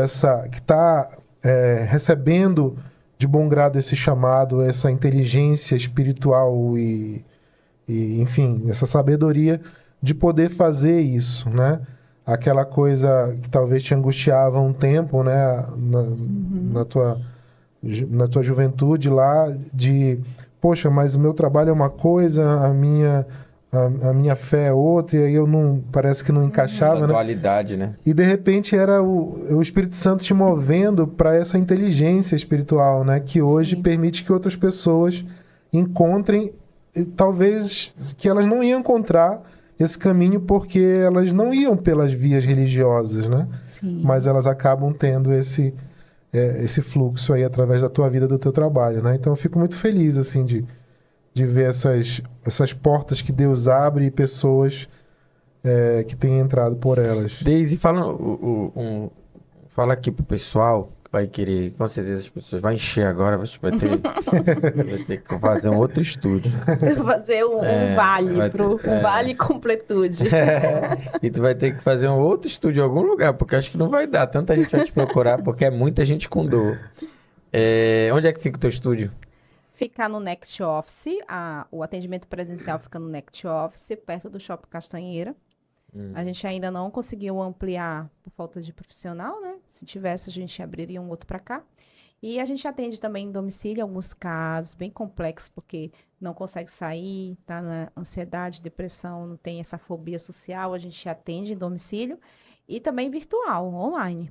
que está recebendo de bom grado esse chamado, essa inteligência espiritual enfim, essa sabedoria de poder fazer isso, né? Aquela coisa que talvez te angustiava um tempo, né? Na tua, na tua juventude lá, de, poxa, mas o meu trabalho é uma coisa, a minha fé é outra, e aí eu não, parece que não Essa encaixava, né? dualidade, né? E de repente era o Espírito Santo te movendo para essa inteligência espiritual, né? Que hoje Sim. permite que outras pessoas encontrem, talvez que elas não iam encontrar esse caminho porque elas não iam pelas vias religiosas, né? Sim. Mas elas acabam tendo esse fluxo aí através da tua vida, do teu trabalho, né? Então eu fico muito feliz, assim, de ver essas portas que Deus abre e pessoas que têm entrado por elas. Daisy, fala, fala aqui pro pessoal que vai querer, com certeza as pessoas vão encher agora, vai ter que fazer um outro estúdio. Fazer um vale, vai um vale completude. E tu vai ter que fazer um outro estúdio em algum lugar, porque acho que não vai dar. Tanta gente vai te procurar, porque é muita gente com dor. Onde é que fica o teu estúdio? Fica no Next Office, o atendimento presencial fica no Next Office, perto do Shopping Castanheira. A gente ainda não conseguiu ampliar por falta de profissional, né? Se tivesse, a gente abriria um outro para cá. E a gente atende também em domicílio alguns casos bem complexos, porque não consegue sair, tá na ansiedade, depressão, não tem essa fobia social, a gente atende em domicílio e também virtual, online.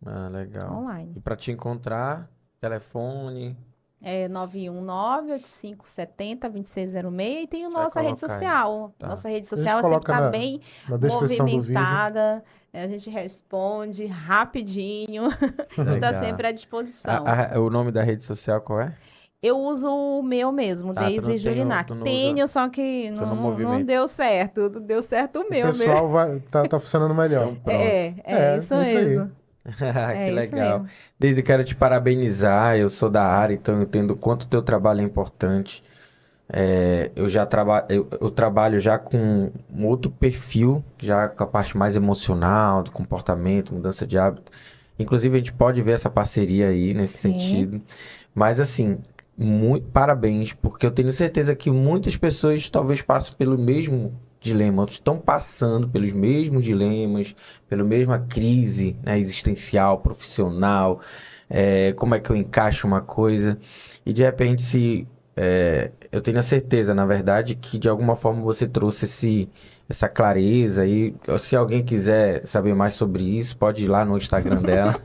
Ah, legal. Online. E para te encontrar, telefone. É 919-8570-2606 e tem a Vai nossa rede colocar aí. social. Tá. Nossa rede A gente social sempre coloca está bem na descrição do vídeo. movimentada. A gente responde rapidinho. Está Legal. sempre à disposição. O nome da rede social qual é? Eu uso o meu mesmo, Ah, tu não Daisy tem Julinac. tu não Tenho, usa- só que tu não não movimenta. deu certo. Não deu certo o O meu mesmo. pessoal tá funcionando melhor. Então, pronto. É isso isso aí. mesmo. Que isso legal. mesmo. Daisy, quero te parabenizar. Eu sou da área, então eu entendo o quanto o teu trabalho é importante. Eu trabalho já com um outro perfil, já com a parte mais emocional, do comportamento, mudança de hábito. Inclusive, a gente pode ver essa parceria aí nesse Sim. sentido. Mas, assim, muito parabéns, porque eu tenho certeza que muitas pessoas talvez passem pelo mesmo dilema, estão passando pelos mesmos dilemas, pela mesma crise, né, existencial, profissional, como é que eu encaixo uma coisa. E, de repente, eu tenho a certeza, na verdade, que de alguma forma você trouxe essa clareza. E se alguém quiser saber mais sobre isso, pode ir lá no Instagram dela.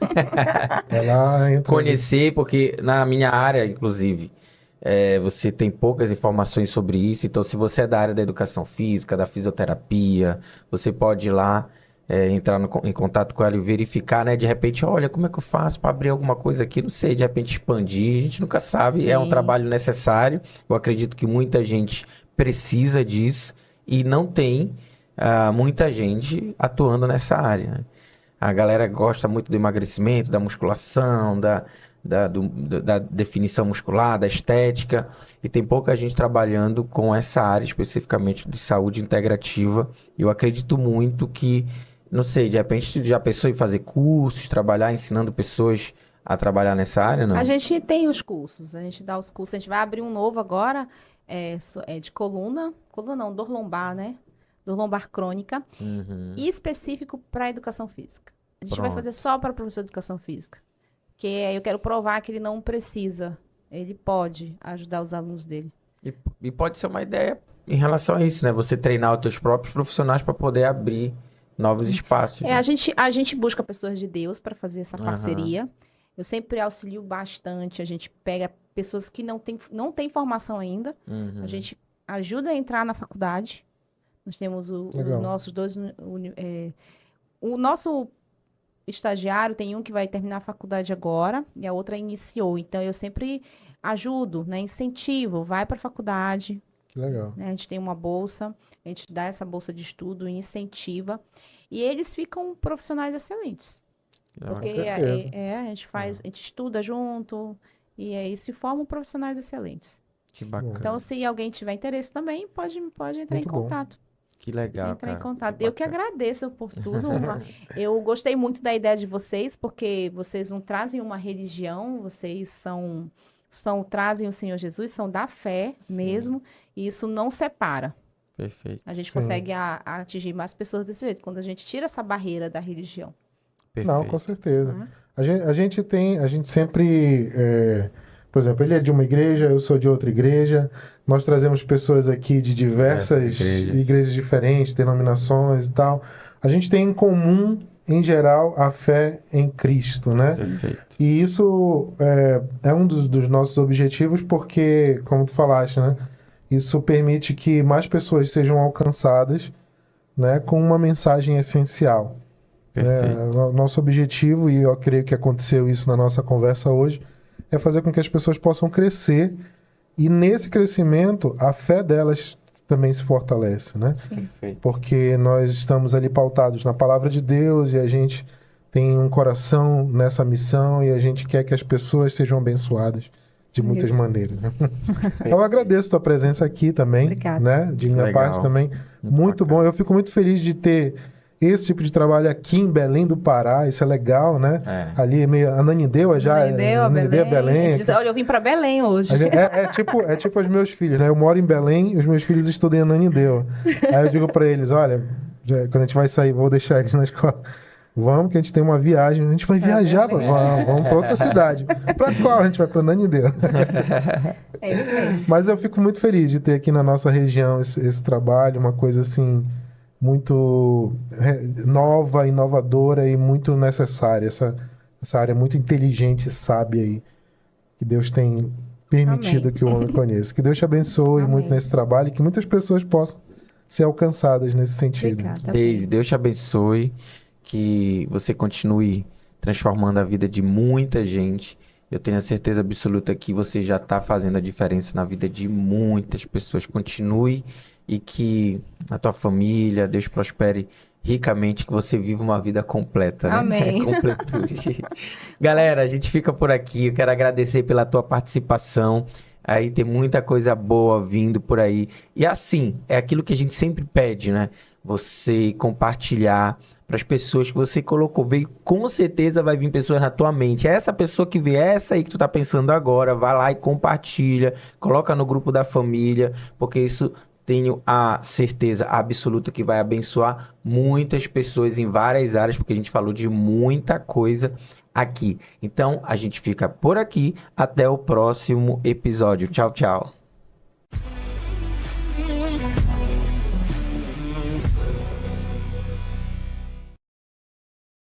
Ela entra Conhecer, porque na minha área, inclusive, você tem poucas informações sobre isso. Então, se você é da área da educação física, da fisioterapia, você pode ir lá, entrar em contato com ela e verificar, né? De repente, olha, como é que eu faço para abrir alguma coisa aqui? Não sei, de repente expandir. A gente nunca sabe. É um Sim. trabalho necessário. Eu acredito que muita gente precisa disso e não tem muita gente atuando nessa área, né? A galera gosta muito do emagrecimento, da musculação, da definição muscular, da estética, e tem pouca gente trabalhando com essa área especificamente de saúde integrativa. Eu acredito muito que, não sei, de repente já pensou em fazer cursos, trabalhar ensinando pessoas a trabalhar nessa área, não? A gente tem os cursos, a gente dá os cursos, a gente vai abrir um novo agora, de coluna não, dor lombar, né? Dor lombar crônica, Uhum. e específico para educação física. A gente vai Pronto. fazer só para professor de educação física, porque eu quero provar que ele não precisa, ele pode ajudar os alunos dele. E pode ser uma ideia em relação a isso, né? Você treinar os teus próprios profissionais para poder abrir novos espaços. Né? A gente busca pessoas de Deus para fazer essa Aham. parceria. Eu sempre auxilio bastante. A gente pega pessoas que não têm formação ainda. Uhum. A gente ajuda a entrar na faculdade. Nós temos Legal. nossos dois. O nosso estagiário tem um que vai terminar a faculdade agora e a outra iniciou. Então, eu sempre ajudo, né? Incentivo, vai para a faculdade. Que legal. Né? A gente tem uma bolsa, a gente dá essa bolsa de estudo, incentiva. E eles ficam profissionais excelentes. Porque certeza. a gente estuda junto e aí se formam profissionais excelentes. Que bacana. Então, se alguém tiver interesse também, pode entrar em Muito bom. contato. Que legal, Entrar em cara. contato. Eu que bacana. agradeço por tudo. Eu gostei muito da ideia de vocês, porque vocês não trazem uma religião, vocês trazem o Senhor Jesus, são da fé mesmo, e isso não separa. Perfeito, A gente Sim. consegue atingir mais pessoas desse jeito, quando a gente tira essa barreira da religião. Não, com perfeito. certeza. Né? A gente sempre, por exemplo, ele é de uma igreja, eu sou de outra igreja. Nós trazemos pessoas aqui de diversas Diversas igrejas diferentes, denominações e tal. A gente tem em comum, em geral, a fé em Cristo, né? Perfeito. E isso é um dos nossos objetivos, porque, como tu falaste, né? Isso permite que mais pessoas sejam alcançadas, né, com uma mensagem essencial. Perfeito. O nosso objetivo, e eu creio que aconteceu isso na nossa conversa hoje, é fazer com que as pessoas possam crescer, e nesse crescimento a fé delas também se fortalece, né? Perfeito. Porque nós estamos ali pautados na palavra de Deus, e a gente tem um coração nessa missão, e a gente quer que as pessoas sejam abençoadas de muitas Isso. maneiras, né? Eu agradeço a tua presença aqui também, Obrigada. né? De minha Legal. parte também. Muito bacana. bom. Eu fico muito feliz de ter esse tipo de trabalho aqui em Belém do Pará. Isso é legal, né? É. Ali, meio Ananindeua já. Ananindeua, Belém. Diz, olha, eu vim para Belém hoje. É tipo os meus filhos, né? Eu moro em Belém e os meus filhos estudam em Ananindeua. Aí eu digo pra eles, olha, quando a gente vai sair, vou deixar eles na escola. Vamos, que a gente tem uma viagem. A gente vai viajar, vamos pra outra cidade. Pra qual? A gente vai pra Ananindeua. É isso mesmo. Mas eu fico muito feliz de ter aqui na nossa região esse trabalho, uma coisa assim, muito nova, inovadora e muito necessária. Essa área muito inteligente e sábia aí, que Deus tem permitido Amém. que o homem conheça. Que Deus te abençoe Amém. muito nesse trabalho e que muitas pessoas possam ser alcançadas nesse sentido. Obrigada. Deise, Deus te abençoe, que você continue transformando a vida de muita gente. Eu tenho a certeza absoluta que você já está fazendo a diferença na vida de muitas pessoas. Continue, e que a tua família, Deus prospere ricamente, que você viva uma vida completa, né? Amém. Completude. Galera, a gente fica por aqui. Eu quero agradecer pela tua participação. Aí tem muita coisa boa vindo por aí. E assim, é aquilo que a gente sempre pede, né? Você compartilhar para as pessoas que você colocou. Veio, com certeza vai vir pessoas na tua mente. É essa pessoa que vê, é essa aí que tu tá pensando agora. Vai lá e compartilha. Coloca no grupo da família, porque isso tenho a certeza absoluta que vai abençoar muitas pessoas em várias áreas, porque a gente falou de muita coisa aqui. Então, a gente fica por aqui. Até o próximo episódio. Tchau, tchau.